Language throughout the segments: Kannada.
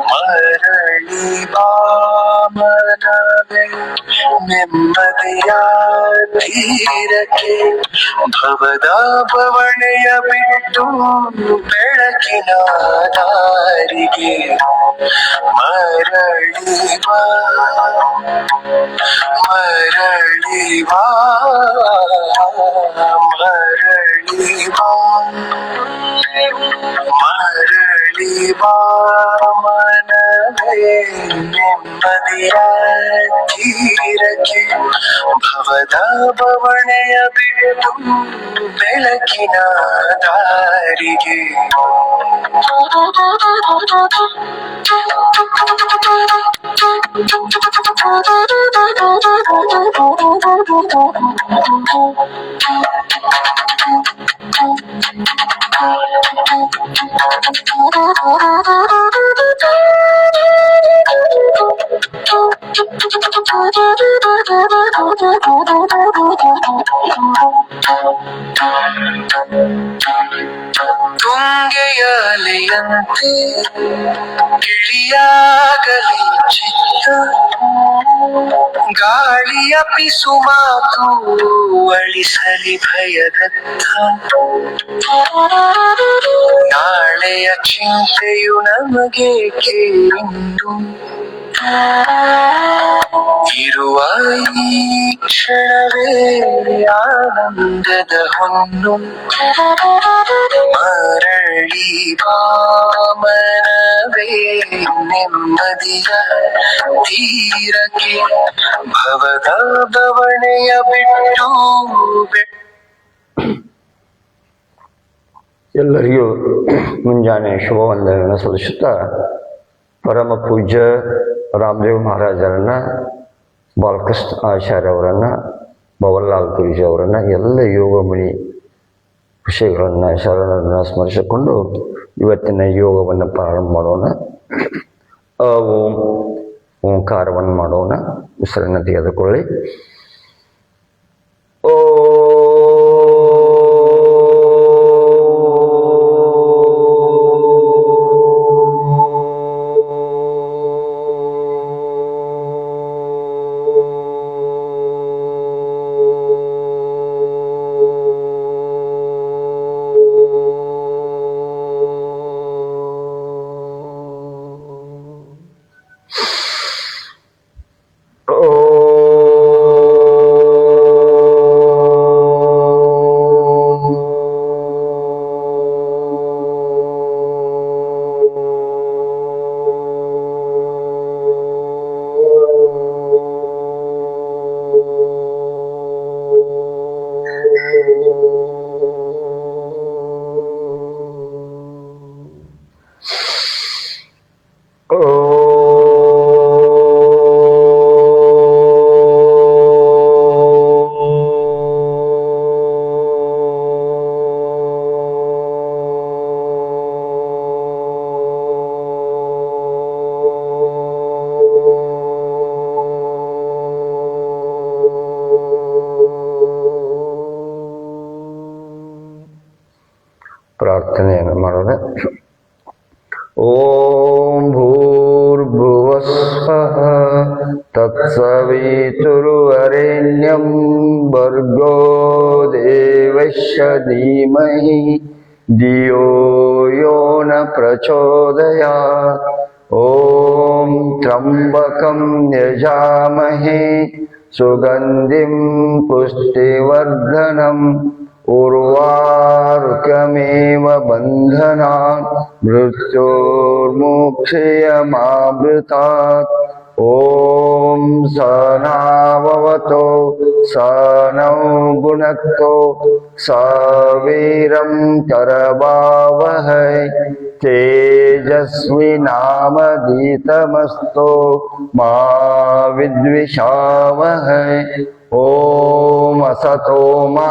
ಮರಳಿ ಬಾಮನವೇ ನೆಮ್ಮದಿಯ ತೀರಕ್ಕೆ ಭವದ ಬವಣೆಯ ಬಿಟ್ಟು ಬೆಳಕಿನ ದಾರಿಗೆ ಮರಳಿ ಬಾ ಮರಳಿ ಬಾ ಮರಳಿ ಬಾ ಮರಳಿ ಬಾ ಮನವೇ ನೆಮ್ಮದಿಯ ತೀರಕ್ಕೆ ಭವದ ಬವಣೆಯ ಬಿಟ್ಟು ಬೆಳಕಿನ ದಾರಿಗೆ ತುಂಗೆಯಲೆಯಂತೆ ಗಿಳಿಯಾಗಲಿ ಚಿತ್ತ ಗಾಳಿಯ ಪಿಸು ಮಾತು ಅಳಿಸಲಿ ಭಯದತ್ತ ನಾಳೆಯ ಚಿಂತೆಯು ನಮಗೇಕೆ ಇನ್ನು ಇರುವ ಈ ಕ್ಷಣವೇ ಆನಂದದ ಹೊನ್ನು ಮರಳಿ ಬಾ ಮನವೇ ನೆಮ್ಮದಿಯ ತೀರಕ್ಕೆ ಭವದ ಬವಣೆಯ ಬಿಟ್ಟು ಎಲ್ಲರಿಗೂ ಮುಂಜಾನೆ ಶುಭವಂದನೆಯನ್ನು ಸಲ್ಲಿಸುತ್ತಾ ಪರಮ ಪೂಜ್ಯ ರಾಮದೇವ್ ಮಹಾರಾಜರನ್ನ ಬಾಲಕೃಷ್ಣ ಆಚಾರ್ಯ ಅವರನ್ನ ಭವನ್ಲಾಲ್ ಗುರೂಜಿ ಅವರನ್ನ ಎಲ್ಲ ಯೋಗಮುನಿ ವಿಷಯಗಳನ್ನು ಶರಣರನ್ನು ಸ್ಮರಿಸಿಕೊಂಡು ಇವತ್ತಿನ ಯೋಗವನ್ನು ಪ್ರಾರಂಭ ಮಾಡೋಣ. ಓಂ ಓಂಕಾರವನ್ನು ಮಾಡೋಣ. ಉಸಿರನ್ನು ತೆಗೆದುಕೊಳ್ಳಿ. ಓ ಪ್ರಾರ್ಥನೆಯನ್ನು ಮಾಡೋಣ. ಓಂ ಭೂರ್ಭುವಸ್ವಃ ತತ್ಸವಿತುರ್ವರೆಣ್ಯಂ ಭರ್ಗೋ ದೇವಸ್ಯ ಧೀಮಹಿ ಧಿಯೋ ಯೋ ನ ಪ್ರಚೋದಯಾತ್. ಓಂ ತ್ರ್ಯಂಬಕಂ ಯಜಾಮಹೇ सुगन्धिं पुष्टिवर्धनम् उर्वारुकमेव बन्धनान् मृत्योर्मुक्षयमामृतात् ॐ सहनाववतु सहनौ भुनक्तु सवीरं करवावहै तेजस्विनामधीतमस्तु मा विद्विषावहै ॐ असतो मा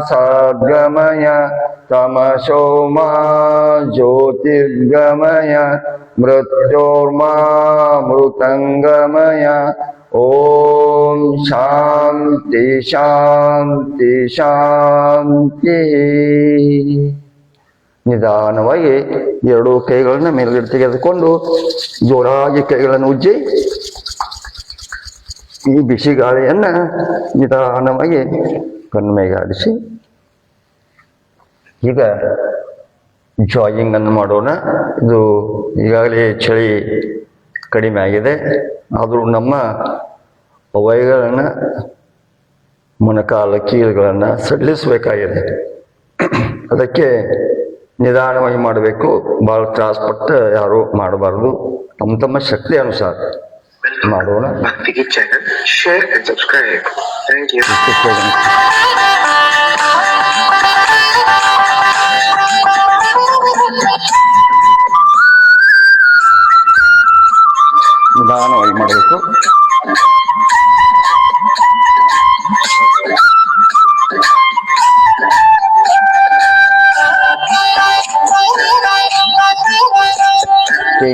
सद्गमय तमसो मा ज्योतिर्गमय मृत्योर्मामृतङ्गमय ॐ शान्ति शान्ति ಶಾಂತಿಃ. ನಿಧಾನವಾಗಿ ಎರಡೂ ಕೈಗಳನ್ನ ಮೇಲ್ಗಡೆ ತೆಗೆದುಕೊಂಡು ಜೋರಾಗಿ ಕೈಗಳನ್ನು ಉಜ್ಜಿ ಈ ಬಿಸಿ ಗಾಳಿಯನ್ನ ನಿಧಾನವಾಗಿ ಕಣ್ಮೇಗೆ ಆಡಿಸಿ ಈಗ ಜಾಗಿಂಗ್ ಅನ್ನು ಮಾಡೋಣ. ಇದು ಈಗಾಗಲೇ ಚಳಿ ಕಡಿಮೆ ಆಗಿದೆ, ಆದರೂ ನಮ್ಮ ಅವಯಗಳನ್ನು ಮೊಣಕಾಲ ಕೀಲುಗಳನ್ನು ಸಡಿಲಿಸಬೇಕಾಗಿದೆ. ಅದಕ್ಕೆ ನಿಧಾನವಾಗಿ ಮಾಡಬೇಕು, ಭಾಳ ತ್ರಾಸಪಟ್ಟು ಯಾರೂ ಮಾಡಬಾರ್ದು. ತಮ್ಮ ತಮ್ಮ ಶಕ್ತಿ ಅನುಸಾರ ಮಾಡೋಣ. ಭಕ್ತಿಗೆ channel share and subscribe. Thank you. ನಿಧಾನವಾಗಿ ಮಾಡಬೇಕು.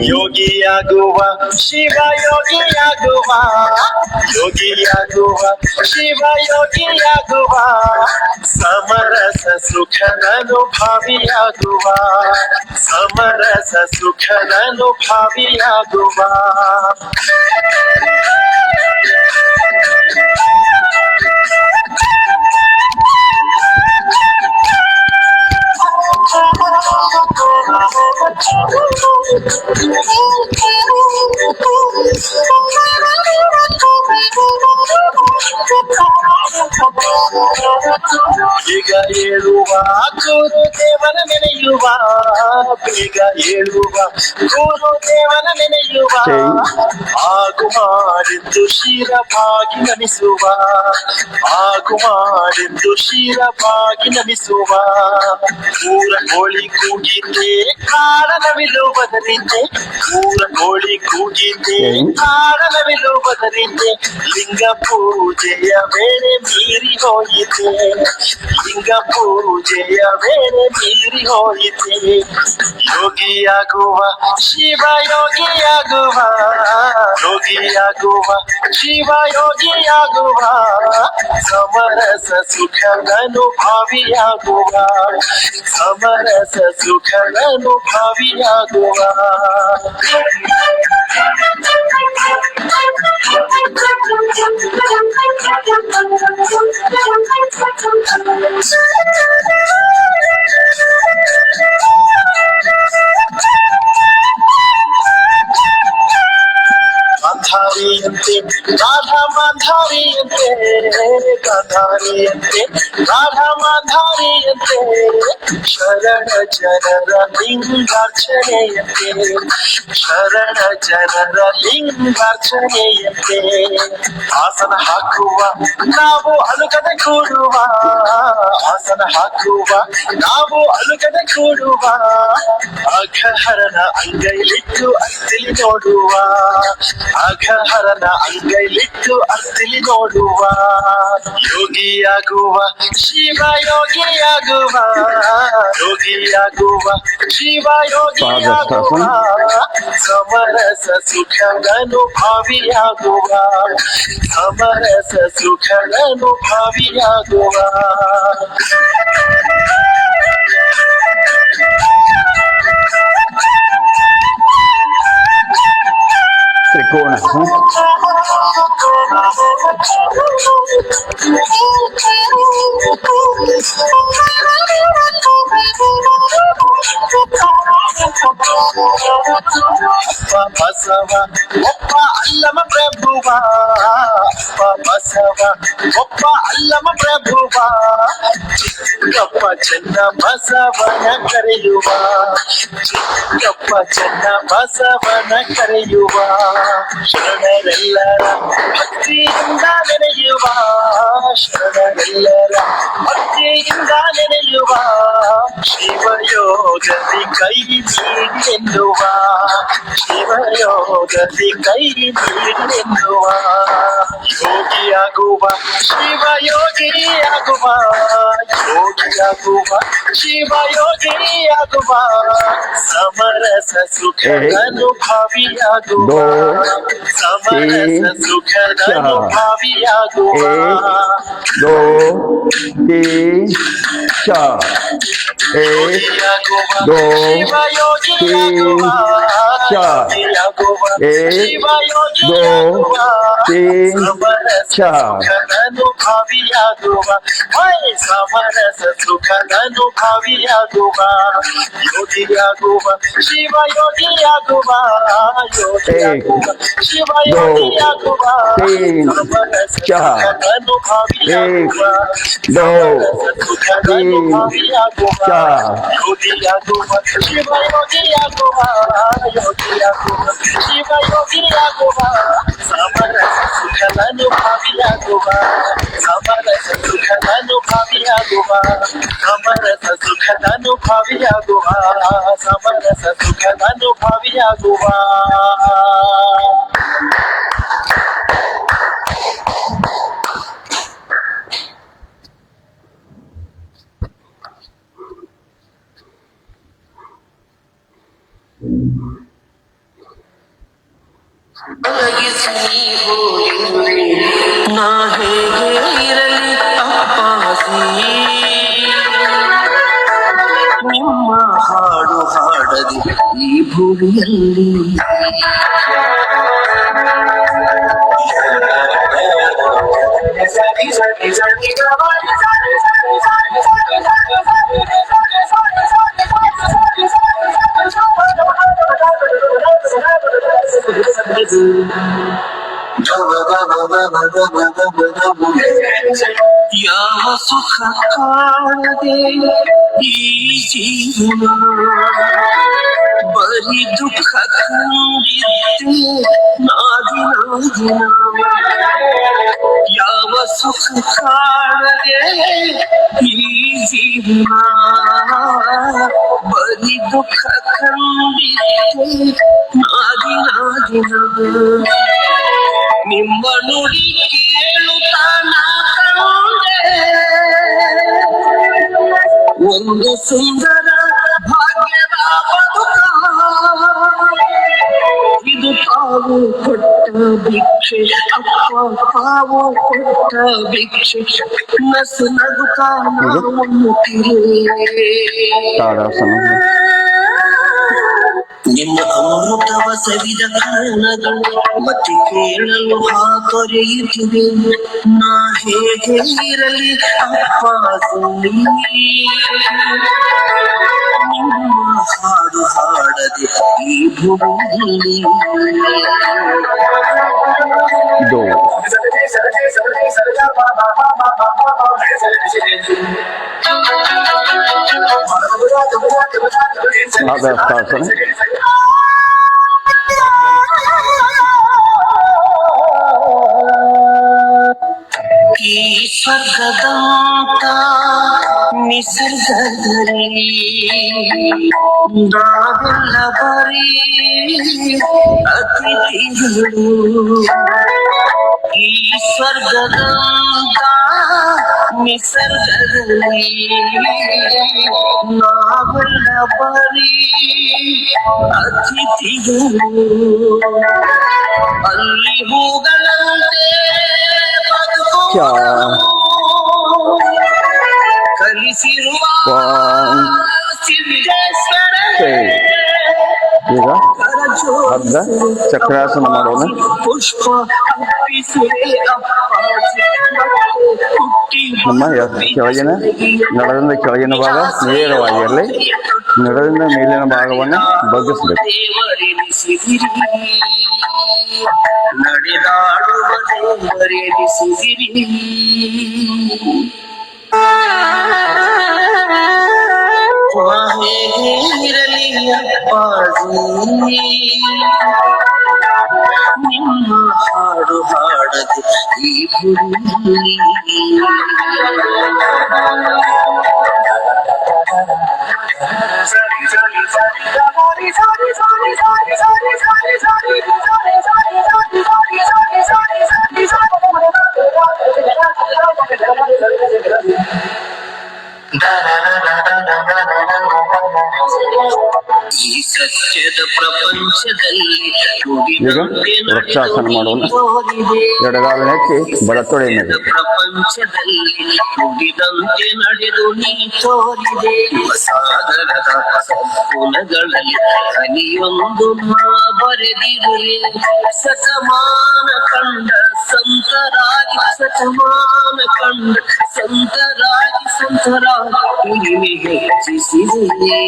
ಯೋಗಿಯಾಗುವ ಶಿವ ಯೋಗಿಯಾಗುವ, ಯೋಗಿಯಾಗುವ ಶಿವ ಯೋಗಿಯಾಗುವ, ಸಮರಸ ಸುಖದನುಭಾವಿಯಾಗುವ, ಸಮರಸ ಸುಖದನುಭಾವಿಯಾಗುವ. ಬೇಗ ಏಳುವ ಗುರುದೇವನ ನೆನೆಯುವ, ಬೇಗ ಏಳುವ ಗುರುದೇವನ ನೆನೆಯುವ, ಆಗು ಮಾಡಿದ್ದು ಶಿರಭಾಗಿ ನಮಿಸುವ, ಆಗು ಮಾಡಿದ್ದು ಶಿರಭಾಗಿ ನಮಿಸುವ. ಊರ ಕೋಳಿ ಕೂಗಿದ್ದೆ ಕಾರಣವಿಲ್ಲುವುದರಿಂದ, ಊರ ಕೋಳಿ ಕೂಗಿದ್ದೆ ಕಾರಣವಿಲ್ಲುವುದರಿಂದ, ಲಿಂಗ ಪೂಜೆಯ ವೇಳೆ ಮೀರಿ ಹೋಯಿತೆ, ಲಿಂಗ ಪೂಜೆಯ ವೇಳೆ ಮೀರಿ ಹೋಯಿತೆ. ಯೋಗಿಯಾಗುವ ಶಿವ ಯೋಗಿಯಾಗುವ, ಯೋಗಿಯಾಗುವ ಶಿವ ಯೋಗಿಯಾಗುವ, ಸಮರಸ ಸುಖದನುಭಾವಿಯಾಗುವ, ಸಮರಸ ಸುಖದನುಭಾವಿಯಾಗುವ. ಗಾಂಧಾರಿಯಂತೆ ರಾಧಾ ಮಾಂಧಾರಿಯಂತೆ, ಗಾಂಧಾರಿಯಂತೆ ರಾಧಾ ಮಾಂಧಾರಿಯಂತೆ, ಶರಣ ಜನರ ಲಿಂಗಾರ್ಚನೆಯಂತೆ, ಶರಣ ಜನರ ಲಿಂಗಾರ್ಚನೆಯಂತೆ. ಆಸನ ಹಾಕುವ ನಾವು ಅಲುಗದೆ ಕೂಡುವ, ಆಸನ ಹಾಕುವ ನಾವು ಅಲುಗದೆ ಕೂಡುವ, ಅಘಹರನ ಅಂಗೈಲಿಟ್ಟು ಅತ್ತಿಲಿ ನೋಡುವ, ಅಘಹರನ ಅಂಗೈಲಿಟ್ಟು ಅತ್ತಿಲಿ ನೋಡುವ. ಯೋಗಿಯಾಗುವ ಶಿವ ಯೋಗಿಯಾಗುವ, ಯೋಗಿಯಾಗುವ ಶಿವ ಯೋಗಿಯಾಗುವ, ಸಮರಸ ಸುಖದನುಭಾವಿಯಾಗುವ, ಸಮರಸ ಸುಖದನುಭಾವಿಯಾಗುವ. ತ್ರಿಕೋಣ ಅಪ್ಪ ಬಸವ ಒಬ್ಬ ಅಲ್ಲಮ ಪ್ರಭುವ, ಅಪ್ಪ ಬಸವ ಒಬ್ಬ ಅಲ್ಲಮ ಪ್ರಭುವ, ಚಿಕ್ಕಪ್ಪ ಚೆನ್ನ ಬಸವನ ಕರೆಯುವ, ಚಿಕ್ಕಪ್ಪ ಚೆನ್ನ ಬಸವನ ಕರೆಯುವ, ಶರಣರೆಲ್ಲರ ಭಕ್ತಿಯಿಂದ ನೆನೆಯುವ, ಶರಣರೆಲ್ಲರ ಭಕ್ತಿಯಿಂದ ನೆನೆಯುವ, ಶಿವಯೋಗದಿ ಕೈ ನೀಡೆನ್ನುವ, ಶಿವಯೋಗದಿ ಕೈ ನೀಡೆನ್ನುವ, ಯೋಗಿಯಾಗುವ ಶಿವಯೋಗಿಯಾಗುವ, ಯೋಗಿಯಾಗುವ ಶಿವಯೋಗಿಯಾಗುವ, ಸಮರಸ ಸುಖದ ಅನುಭವಿಯಾಗುವ, ಸಮರಸ ಸುಖದ ಅನುಭವಿಯಾಗುವ, दो तीन चार एक दो तीन चार एक दो तीन चार ಅನುಭವಿಯಾಗುವ, ಸಮರಸ ಸುಖದ ಅನುಭವಿಯಾಗುವ, ಯೋಗಿಯಾಗುವ ಶಿವಯೋಗಿಯಾಗುವ, ಯೋಗಿಯಾಗುವ ಶಿವಯೋಗಿಯಾಗುವ, ಸಮರಸ ಸುಖದ ಅನುಭವಿಯಾಗುವ, दो ಸುಖದ तीन ಅನುಭವಿಯಾಗುವ, चार ಯೋಗಿಯಾಗುವ ಶಿವಯೋಗಿಯಾಗುವ, ಯೋಗಿಯಾಗುವ ಶಿವಯೋಗಿಯಾಗುವ, ಸಮರಸ ಸುಖದ ಅನುಭವಿಯಾಗುವ, ಸಮರಸ ಸುಖದ ಅನುಭವಿಯಾಗುವ, ಸಮರಸ ಸುಖದ ಅನುಭವಿಯಾಗುವ, ಸಮರಸ ಸುಖದ ಅನುಭವಿಯಾಗುವ. ನಾ ಹೇಗೆ ಇರಲಿ ಅಪ್ಪಾಜಿ, ನಿಮ್ಮ ಹಾಡು ಹಾಡದೆ ಈ ಭೂಮಿಯಲ್ಲಿ, ಯಾವ ಸುಖ ಕಾಣದೆ ಈ ಜೀವನ, ಬರೀ ದುಃಖ ಕಂಡಿದ್ದೆ ನಾದಿನ, ಯಾವ ಸುಖ ಕಾಣದೆ ಈ ಜೀವನ, ಬರೀ ದುಃಖ ಕಂಡಿದ್ದೆ ನಾದಿನ, ನಿಮ್ಮ ನುಡಿ ಕೇಳುತ್ತಾ ನಾ ಕಂಡೆ ಒಂದು ಸುಂದರ ಭಾಗ್ಯದ ಬದುಕ, ಇದು ತಾವು ಕೊಟ್ಟ ಭಿಕ್ಷೆ ಅಪ್ಪ, ತಾವು ಕೊಟ್ಟ ಭಿಕ್ಷೆ, ನಸು ನಗುತ್ತಾ ನಾವು ताड़ासन ನಿಮ್ಮ ಅಮೃತವ ಸವಿದ ಕಾರಣಗಳು ಮತ್ತೆ ಕೇಳಲು ಹಾತೊರೆಯುತ್ತಿದೆ, ನಾ ಹೇಗೆ ಇರಲಿ ಅಪ್ಪಾಜಿ, ನಿಮ್ಮ ಹಾಡು ಹಾಡದೆ ಈ ಭೂಮಿಯಲ್ಲಿ. दो ताड़ासन ಈ ಸ್ವರ್ಗದಂತ ನಿಸರ್ಗದಲ್ಲಿ ನಾವೆಲ್ಲ ಬರೀ ಅತಿಥಿಗಳು, ಈ ಸ್ವರ್ಗದಂತ ನಿಸರ್ಗದಲ್ಲಿ ನಾವೆಲ್ಲ ಬರೀ ಅತಿಥಿಗಳು, ಅಲ್ಲಿ ಹೂಗಳಂತೆ ಕಲಿಸಿರುವ ಸಿದ್ದೇಶ್ವರೇ, ಈಗ ಅರ್ಧ ಚಕ್ರಾಸನ ಮಾಡೋಣ. ಪುಷ್ಪ ಅರ್ಪಿಸುವೆ ಅಪ್ಪಾಜಿ, ಹುಟ್ಟಿ ನಮ್ಮ ಕೆಳಗಿನ ನಡದಿಂದ ಕೆಳಗಿನ ಭಾಗ ನೇರವಾಗಿರಲಿ. ನಡದಿಂದ ಮೇಲಿನ ಭಾಗವನ್ನು ಬಗ್ಗಿಸ್ಬೇಕು. ನಡೆದಾಡುವ ದೇವರೆನಿಸಿದಿರಿ. ಇರಲಿ ಅಪ್ಪಾಜಿ ನಿಮ್ಮ ಹಾಡು ಹಾಡದೆ ಈ ಭೂಮಿ. ಈ ಸತ್ಯದ ಪ್ರಪಂಚದಲ್ಲಿ ಈಗ ವೃಕ್ಷಾಸನ ಮಾಡೋಣ. ಎಡಗಾಲನೆತ್ತಿ ಬಲತೊಡೆ ಮೇಲೆ. ಪ್ರಪಂಚದಲ್ಲಿ ನುಡಿದಂತೆ ನಡೆದು ನೀ ತೋರಿದೆ. ಸಾಗರದ ಸಂಪುಲಗಳಲ್ಲಿ ಹನಿಯೊಂದು ನಾ ಬರೆದಿರುವೆ. ಶತಮಾನ ಕಂಡ ಸಂತರಾಗಿ ಶತಮಾನ ಕಂಡ ಸಂತರಾಗಿ ಸಂತರಾಗಿ ಹೆಚ್ಚಿಸಿದೆ.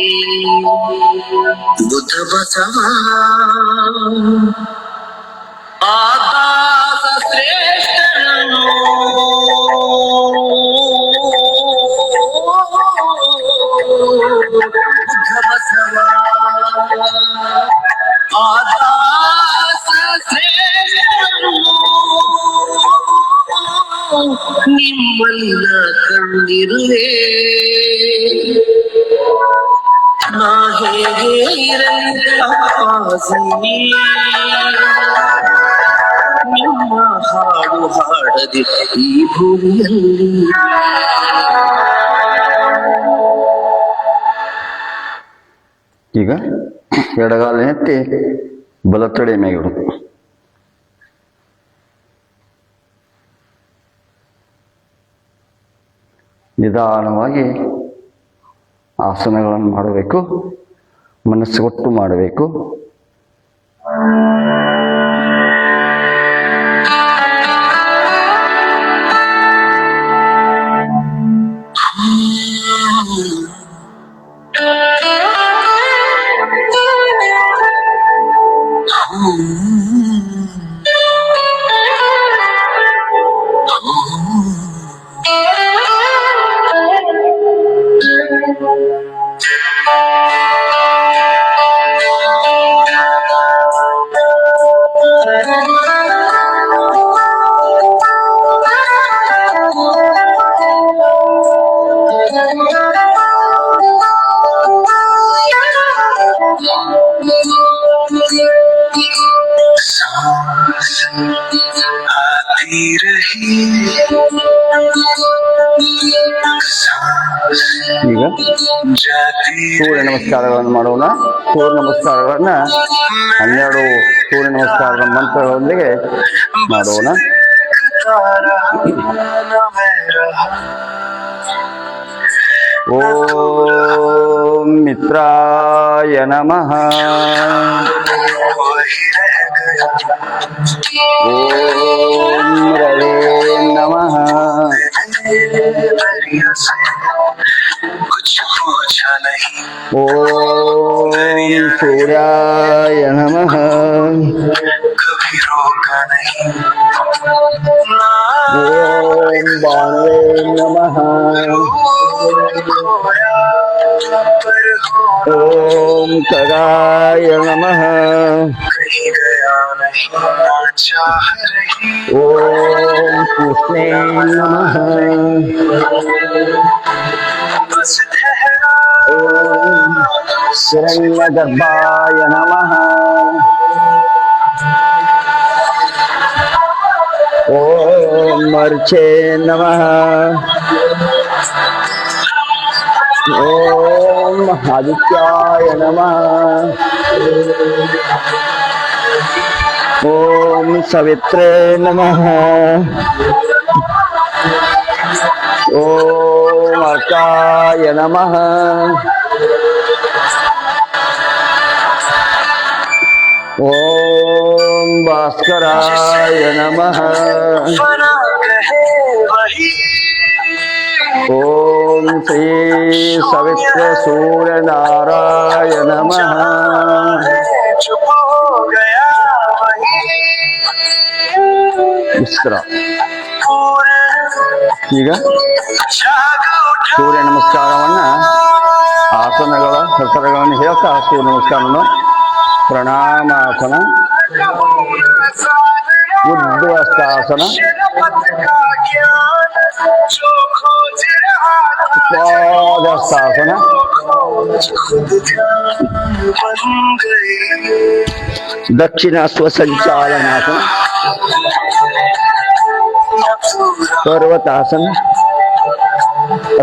ಬುದ್ಧ ಬಸವ ಆಕಾಶ ಶ್ರೇಷ್ಠನು ಬುದ್ಧ ಬಸವ ಆಕಾಶ ಶ್ರೇಷ್ಠನು ನಿಮ್ಮನ್ನ ಕಂಡಿರುವೆ. ನಾ ಹೇಗೆ ಇರಲಿ ಅಪ್ಪಾಜಿ ನಿಮ್ಮ ಹಾಡು ಹಾಡದೆ ಈ ಭೂಮಿಯಲ್ಲಿ. ಈಗ ಎಡಗಾಲನೆತ್ತಿ ಬಲತೊಡೆ ಮೇಗಿಡು. ನಿಧಾನವಾಗಿ ಆಸನಗಳನ್ನು ಮಾಡಬೇಕು. ಮನಸ್ಸು ಒಟ್ಟು ಮಾಡಬೇಕು. ಈಗ ಸೂರ್ಯ ನಮಸ್ಕಾರಗಳನ್ನು ಮಾಡೋಣ. ಸೂರ್ಯ ನಮಸ್ಕಾರಗಳನ್ನ 12 ಸೂರ್ಯ ನಮಸ್ಕಾರದ ಮಂತ್ರಗಳೊಂದಿಗೆ ಮಾಡೋಣ. ಓಂ ಮಿತ್ರಾಯ ನಮಃ. ಓಂ ರವೇ ನಮಃ. ಓಂ ಸೂರ್ಯಾಯ ನಮಃ. ಓಂ ಭಾನುವೇ ನಮಃ. ಓಂ ಖಗಾಯ ನಮಃ. ಓಂ ಕೃಷ್ಣೇ ನಮಃ. ಓಂ ಹಿರಣ್ಯಗರ್ಭಾಯ ನಮಃ. ಓಂ ಮರ್ಚೇ ನಮಃ. ಓಂ ಆದಿತ್ಯಾಯ ನಮಃ. ಓಂ ಸವಿತ್ರೇ ನಮಃ. ಓಂ ಅರ್ಕಾಯ ನಮಃ. ಓಂ ಭಾಸ್ಕರಾಯ ನಮಃ. ಶ್ರೀ ಸವಿತ್ರ ಸೂರ್ಯ ನಾರಾಯಣ ನಮಃ. चुप हो गया वही ವಿಶ್ರ. पूरे ಈಗ जाग उठा ಸೂರ್ಯ ನಮಸ್ಕಾರವನ್ನ ಆಸನಗಳ ಹೆಸರುಗಳನ್ನು ಹೇಳ್ತಾ ಸೂರ್ಯ ನಮಸ್ಕಾರವನ್ನು ಪ್ರಣಾಮಾಸನ, ಉದ್ವಸ್ತಾಸನ, जो खोज रहा था ಪಾದಸ್ಥಾಸನ, खुद ध्यान बन गई ದಕ್ಷಿಣ ಸ್ವಸಂಚಾಲನಾಸನ, ಪರ್ವತಾಸನ,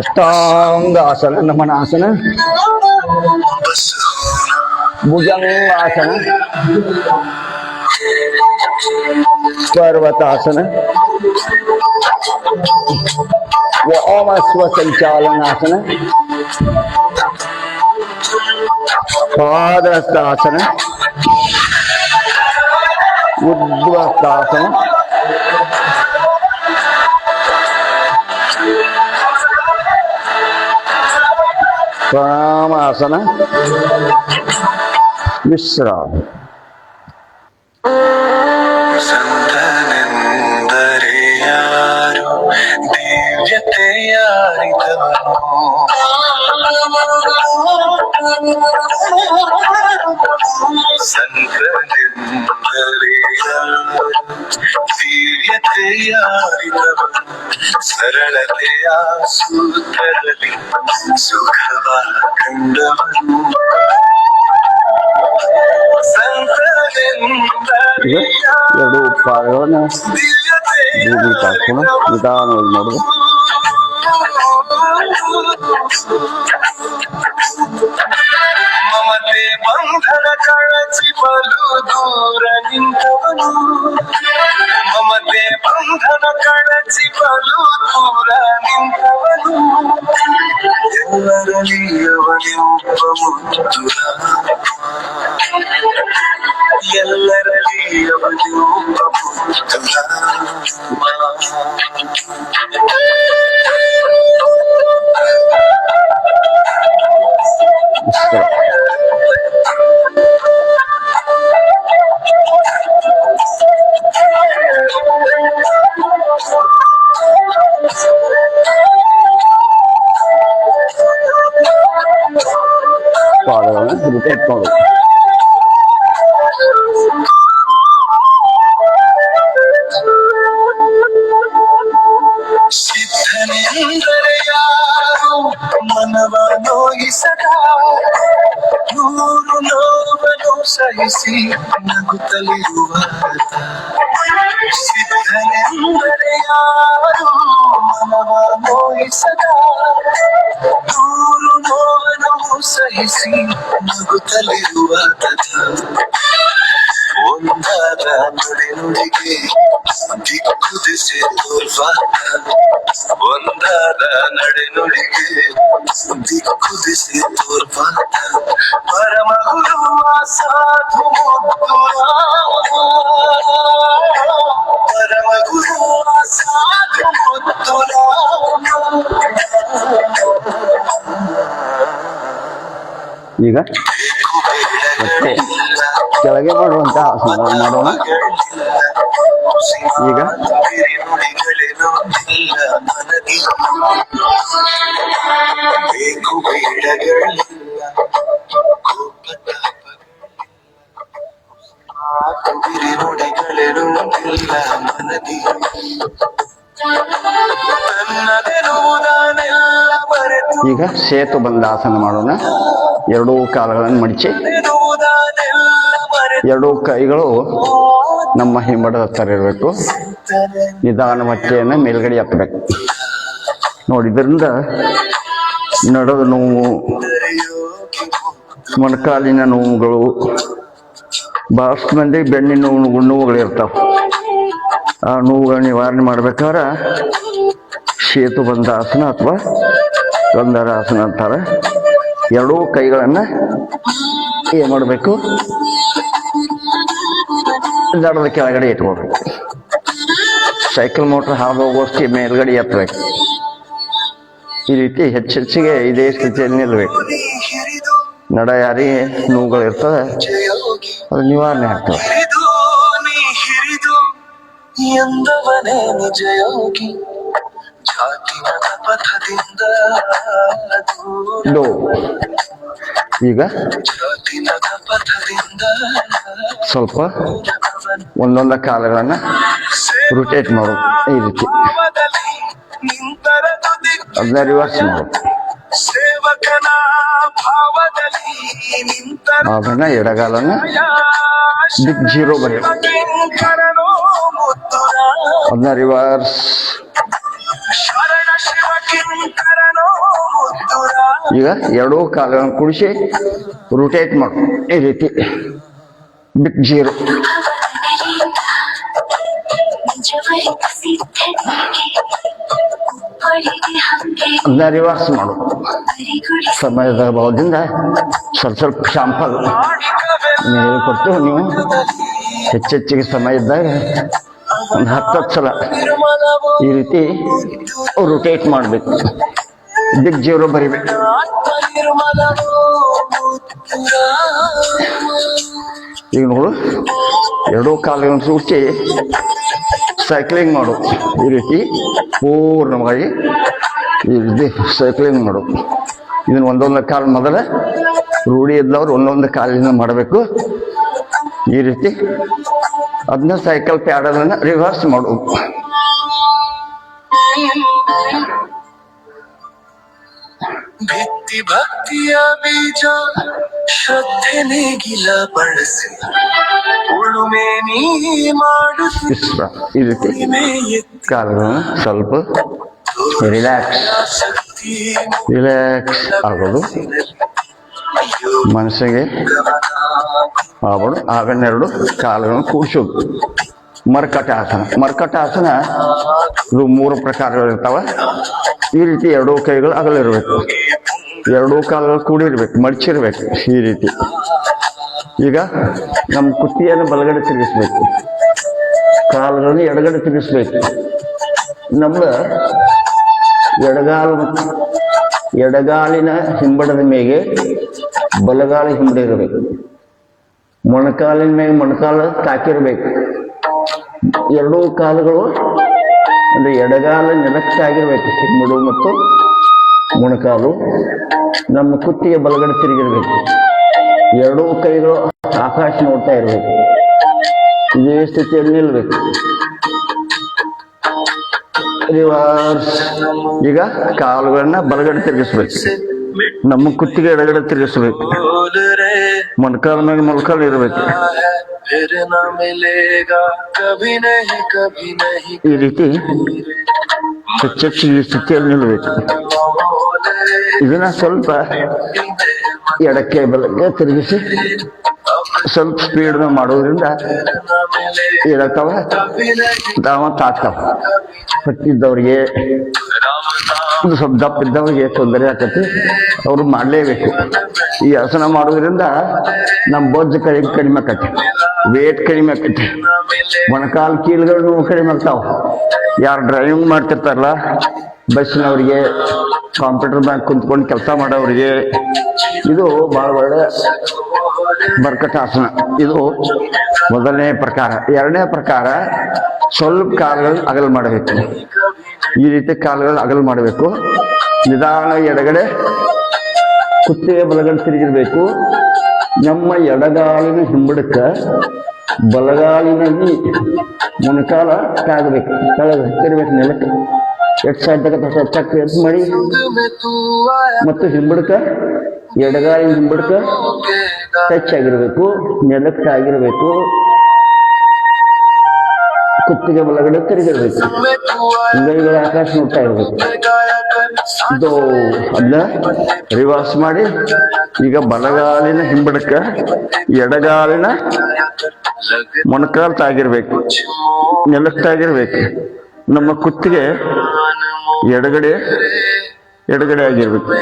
ಅಷ್ಟಾಂಗಾಸನ, ನಮನಾಸನ, बस होना ಭುಜಂಗಾಸನ, ಪರ್ವತಾಸನ, ವಾಮ ಸ್ವಸಂಚಾಲನಾಸನ, ಪಾದಸ್ಥಾಸನ, ಉದ್ವಸ್ತಾಸನ, ಪ್ರಣಾಮಾಸನ, ವಿಶ್ರಾಮ. ಸಂತನೆಂದರೆ ಯಾರು ದಿವ್ಯತೆ ಯಾರಿದವನು ಸಂತನೆಂದರೆ ಯಾರು ದಿವ್ಯತೆ ಯಾರಿದವನು ಸರಳತೆಯ ಸೂತ್ರದಲ್ಲಿ ಸುಖವ ಕಂಡವನು ಸಂತನೆಂದರೆ ಈಗ ಎರಡು ಪಾದಗಳನ್ನು ಭೂಮಿ ತಾಕೋಣ, ನಿಧಾನವಾಗಿ ನೋಡುದು. ಮಮತೆ ಬಂಧನ ಕಳಚಿ ಬಲು ದೂರ ನಿಂತವನು ಮಮತೆ ಬಂಧನ ಕಳಚಿ ಬಲು ದೂರ ನಿಂತವನು ಎಲ್ಲರಲ್ಲಿ ಅವನಿಗೊಬ್ಬ ಮುದ್ದುರ ಎಲ್ಲರಲ್ಲಿ ಅವನಿಗೊಬ್ಬ ಮುದ್ದುರ ವಿಶ್ರಾಮ. ಪಾದಗಳನ್ನು ರಿಪೀಟ್ ಮಾಡೋದು. ಸಿದ್ಧನೆಂದರೆ ಯಾರು ಮನವ ನೋಯಿಸದ ನೂರು ನೋವನ್ನು ಸಹಿಸಿ ನಗುತ್ತಲಿರುವ ಸಿದ್ಧನೆಂದರೆ ಯಾರು ಮನವ ನೋಯಿಸದ ನೂರು ನೋವನ್ನು ಸಹಿಸಿ ನಗುತ್ತಲಿರುವ ಒಂದಾದ ನುಡಿ ನುಡಿಗೆ ದಿಕ್ಕು ದಿಸೆ ತೋರ್ವಾತ ಒಂದಾದ ನಡೆ ನುಡಿಗೆ ದಿಕ್ಕು ದಿಸೆ ತೋರ್ವಾತ ಪರಮ ಗುರುವ ಸಾಧು ಮುದ್ದುರ ಪರಮ ಗುರುವ ಸಾಧು ಮುದ್ದುರ ಈಗ ಮತ್ತೆ ಕೆಳಗೆ ಮಾಡುವಂತ ಆಸನ ಮಾಡೋಣ. ಈಗ ಬೇಕು ಬೇಡಗಳಿಲ್ಲ ಬಿರಿ ನುಡಿಗಳೇನುವುದಿಲ್ಲ ಮನದಿ ತನ್ನದೆನ್ನುವುದನ್ನೆಲ್ಲ ಮರೆತು ಈಗ ಸೇತು ಬಂದಾಸನ ಮಾಡೋಣ. ಎರಡೂ ಕಾಲುಗಳನ್ನು ಮಡಿಚಿ ಎರಡೂ ಕೈಗಳು ನಮ್ಮ ಹಿಂಬಡದ ಹತ್ತಿರ ಇರಬೇಕು. ನಿಧಾನ ಮಚ್ಚೆಯನ್ನು ಮೇಲ್ಗಡೆ ಎತ್ತಬೇಕು. ನೋಡಿ, ಇದರಿಂದ ನಡದ ನೋವು, ಮೊಣಕಾಲಿನ ನೋವುಗಳು, ಬಹಳಷ್ಟು ಮಂದಿ ಬೆನ್ನಿನ ನೋವುಗಳು ಇರ್ತಾವೆ. ಆ ನೋವುಗಳ ನಿವಾರಣೆ ಮಾಡ್ಬೇಕಾದ್ರೆ ಸೇತು ಬಂದಾಸನ ಅಥವಾ ಕಂದರಾಸನ ಅಂತಾರೆ. ಎರಡೂ ಕೈಗಳನ್ನು ಏನು ಮಾಡಬೇಕು, ದಡದ ಕೆಳಗಡೆ ಇಟ್ಕೊಳ್ಬೇಕು. ಸೈಕಲ್ ಮೋಟ್ರ್ ಹಾದು ಹೋಗೋಷ್ಟು ಮೇಲ್ಗಡೆ ಎತ್ತಬೇಕು. ಈ ರೀತಿ ಹೆಚ್ಚೆಚ್ಚಿಗೆ ಇದೇ ಸ್ಥಿತಿಯಲ್ಲಿ ನಿಲ್ಲಬೇಕು. ನಡ ಯಾರಿಗೆ ನೋವುಗಳಿರ್ತದೆ ಅದು ನಿವಾರಣೆ ಆಗ್ತದೆ. ಎಂದವನೇ ನಿಜ ಯೋಗಿ ಜಾತಿ ಮತ ಪಥದಿಂದ ದೋ. ಈಗ ಜಾತಿ ಮತ ಪಥದಿಂದ ಸ್ವಲ್ಪ ಒಂದೊಂದ ಕಾಲಗಳನ್ನ ರೊಟೇಟ್ ಮಾಡೋದು ಈ ರೀತಿ. ಅದನ್ನ ರಿವರ್ಸ್ ಮಾಡೋದು. ಸೇವಕನ ಭಾವದಲ್ಲಿ ನಿಂತರ ಅದನ್ನ ಎಡಗಾಲನ್ನ ಬಿಗ್ ಜೀರೋ ಬರೆಯೋದು. ಅದನ್ನ ರಿವರ್ಸ್. ಶರಣ ಶಿವ ಕಿಂಕರನೋ ಮುದ್ದುರ ಈಗ ಎರಡೂ ಕಾಲಗಳನ್ನು ಕುಡಿಸಿ ರೊಟೇಟ್ ಮಾಡು ಈ ರೀತಿ. Big zero. ಅದನ್ನ ರಿವರ್ಸ್ ಮಾಡು. ಸಮಯದ ಅಭಾವದಿಂದ ಸ್ವಲ್ಪ ಶಾಂಪಲ್ ಹೇಳ್ಕೊಡ್ತೇವೆ. ನೀವು ಹೆಚ್ಚೆಚ್ಚಿಗೆ ಸಮಯ ಇದ್ದಾಗ ಒಂದು 10 ಸಲ ಈ ರೀತಿ ರೊಟೇಟ್ ಮಾಡಬೇಕು. ಬಿಗ್ ಜೀರೋ ಬರಿಬೇಕು. ಈಗ ನೋಡು, ಎರಡೂ ಕಾಲಗಳನ್ನು ಸೂಚಿ ಸೈಕ್ಲಿಂಗ್ ಮಾಡು ಈ ರೀತಿ. ಪೂರ್ಣವಾಗಿ ಈ ರೀತಿ ಸೈಕ್ಲಿಂಗ್ ಮಾಡು. ಇದನ್ನು ಒಂದೊಂದು ಕಾಲು ಮೊದಲ ರೂಢಿ ಇದ್ದವ್ರು ಒಂದೊಂದು ಕಾಲಿನ ಮಾಡಬೇಕು ಈ ರೀತಿ. ಅದನ್ನ ಸೈಕಲ್ ಪ್ಯಾಡಲನ್ನ ರಿವರ್ಸ್ ಮಾಡು. ಭಿತ್ತಿ ಭಕ್ತಿಯ ಬೀಜ ಶ್ರದ್ಧೆ ನೇಗಿಲ ಬಳಸಿ ಉಳುಮೆ ನೀ ಮಾಡುತ್ತಿ ಈ ರೀತಿ ಕಾಲುಗಳನ್ನು ಸ್ವಲ್ಪ ರಿಲ್ಯಾಕ್ಸ್ ಆಗೋದು. ಮನಸ್ಸಿಗೆ ಆಗ್ಬೋದು. ಆಗನ್ನೆರಡು ಕಾಲುಗಳನ್ನು ಕೂಡಿಸೋದು. ಮರ್ಕಟಾಸನ. ಮರ್ಕಟಾಸನ ಇದು 3 ಪ್ರಕಾರಗಳಿರ್ತಾವ. ಈ ರೀತಿ ಎರಡೂ ಕೈಗಳು ಅಗಲಿರ್ಬೇಕು. ಎರಡೂ ಕಾಲುಗಳು ಕೂಡಿರ್ಬೇಕು, ಮಡಚಿರ್ಬೇಕು ಈ ರೀತಿ. ಈಗ ನಮ್ಮ ಕುತ್ತಿಗೆಯನ್ನು ಬಲಗಡೆ ತಿರುಗಿಸ್ಬೇಕು, ಕಾಲುಗಳನ್ನು ಎಡಗಡೆ ತಿರುಗಿಸ್ಬೇಕು. ನಮ್ಮ ಎಡಗಾಲಿನ ಹಿಂಬಡದ ಮೇಲೆ ಬಲಗಾಲ ಹಿಂಬಡ ಇರಬೇಕು. ಮೊಣಕಾಲಿನ ಮೇಲೆ ಮೊಣಕಾಲು ತಾಕಿರ್ಬೇಕು. ಎರಡೂ ಕಾಲುಗಳು ಅಂದ್ರೆ ಎಡಗಾಲ ನೆಲಕ್ಕಾಗಿರ್ಬೇಕು. ಹಿಂಬಡು ಮತ್ತು ಮೊಣಕಾಲು. ನಮ್ಮ ಕುತ್ತಿಗೆ ಬಲಗಡೆ ತಿರುಗಿರ್ಬೇಕು. ಎರಡೂ ಕೈಗಳು ಆಕಾಶ ನೋಡ್ತಾ ಇರ್ಬೇಕು. ಇದೇ ಸ್ಥಿತಿಯಲ್ಲಿ ನಿಲ್ಬೇಕು. ರಿವರ್ಸ್. ಈಗ ಕಾಲುಗಳನ್ನ ಬಲಗಡೆ ತಿರುಗಿಸ್ಬೇಕು. ನಮ್ಮ ಕುತ್ತಿಗೆ ಎಡಗಡೆ ತಿರುಗಿಸ್ಬೇಕು. ಮೊಣಕಾಲ ಮೇಲೆ ಮೊಣಕಾಲು ಇರ್ಬೇಕು. ಈ ರೀತಿ ಹೆಚ್ಚೆಚ್ಚು ಈ ಸ್ಥಿತಿಯಲ್ಲಿ ನಿಲ್ಬೇಕು. ಇದನ್ನ ಸ್ವಲ್ಪ ಎಡಕ್ಕೆ ಬಲಕ್ಕೆ ತಿರುಗಿಸಿ ಸ್ವಲ್ಪ ಸ್ಪೀಡ್ ಮಾಡೋದ್ರಿಂದ ಇರತ್ತವ ತಾಗ್ತಾವ. ಹತ್ತಿದ್ದವ್ರಿಗೆ ಸ್ವಲ್ಪ ದಪ್ಪ ಇದ್ದವ್ರಿಗೆ ತೊಂದರೆ ಆಗ್ತೈತಿ. ಅವ್ರು ಮಾಡಲೇಬೇಕು. ಈ ಆಸನ ಮಾಡೋದ್ರಿಂದ ನಮ್ಮ ಬೊಜ್ಜು ಕಡಿಮೆ ಆಕತಿ, ವೇಟ್ ಕಡಿಮೆ ಆಕತಿ, ಮೊಣಕಾಲು ಕೀಲುಗಳು ಕಡಿಮೆ ಆಗ್ತಾವ. ಯಾರು ಡ್ರೈವಿಂಗ್ ಮಾಡ್ತಿರ್ತಾರಲ್ಲ, ಬಸ್ಸಿನವ್ರಿಗೆ, ಕಾಂಪ್ಯೂಟರ್ ಬ್ಯಾಂಕ್ ಕುಂತ್ಕೊಂಡು ಕೆಲಸ ಮಾಡೋರಿಗೆ ಇದು ಬಹಳ ಒಳ್ಳೆ ಮರ್ಕಟಾಸನ. ಇದು ಮೊದಲನೇ ಪ್ರಕಾರ. ಎರಡನೇ ಪ್ರಕಾರ ಸ್ವಲ್ಪ ಕಾಲುಗಳು ಅಗಲ್ ಮಾಡಬೇಕು. ಈ ರೀತಿ ಕಾಲುಗಳು ಅಗಲ್ ಮಾಡಬೇಕು. ನಿಧಾನ ಎಡಗಡೆ ಕುತ್ತಿಗೆ ಬಲಗಡೆ ತಿರುಗಿರ್ಬೇಕು. ನಮ್ಮ ಎಡಗಾಲಿನ ಹಿಂಬಡಕ್ಕ ಬಲಗಾಲಿನಲ್ಲಿ ಮೊಣಕಾಲ ತಾಗಬೇಕು, ಕೆಳಗೆ ಹತ್ತಿರ್ಬೇಕು ನೆಲಕ್ಕೆ. ಎಷ್ಟು ಸಾಧ್ಯ ಚಕ್ ಎದ್ದು ಮಾಡಿ ಮತ್ತು ಹಿಂಬಡಕ ಎಡಗಾಲಿನ ಹಿಂಬಡಕ ಟಚ್ ಆಗಿರ್ಬೇಕು, ನೆಲಕ್ಕೆ ಆಗಿರ್ಬೇಕು. ಕುತ್ತಿಗೆ ಬಲಗಡೆ ತಿರುಗಿರ್ಬೇಕು. ಅಂಗೈಗಳ ಆಕಾಶ ನೋಡ್ತಾ ಇರ್ಬೇಕು. ಇದು ಅದನ್ನ ರಿವರ್ಸ್ ಮಾಡಿ ಈಗ ಬಲಗಾಲಿನ ಹಿಂಬಡಕ ಎಡಗಾಲಿನ ಮೊಣಕಾಲು ತಾಗಿರ್ಬೇಕು, ನೆಲಕ್ಕಾಗಿರ್ಬೇಕು. ನಮ್ಮ ಕುತ್ತಿಗೆ ಎಡಗಡೆ ಆಗಿರ್ಬೇಕು.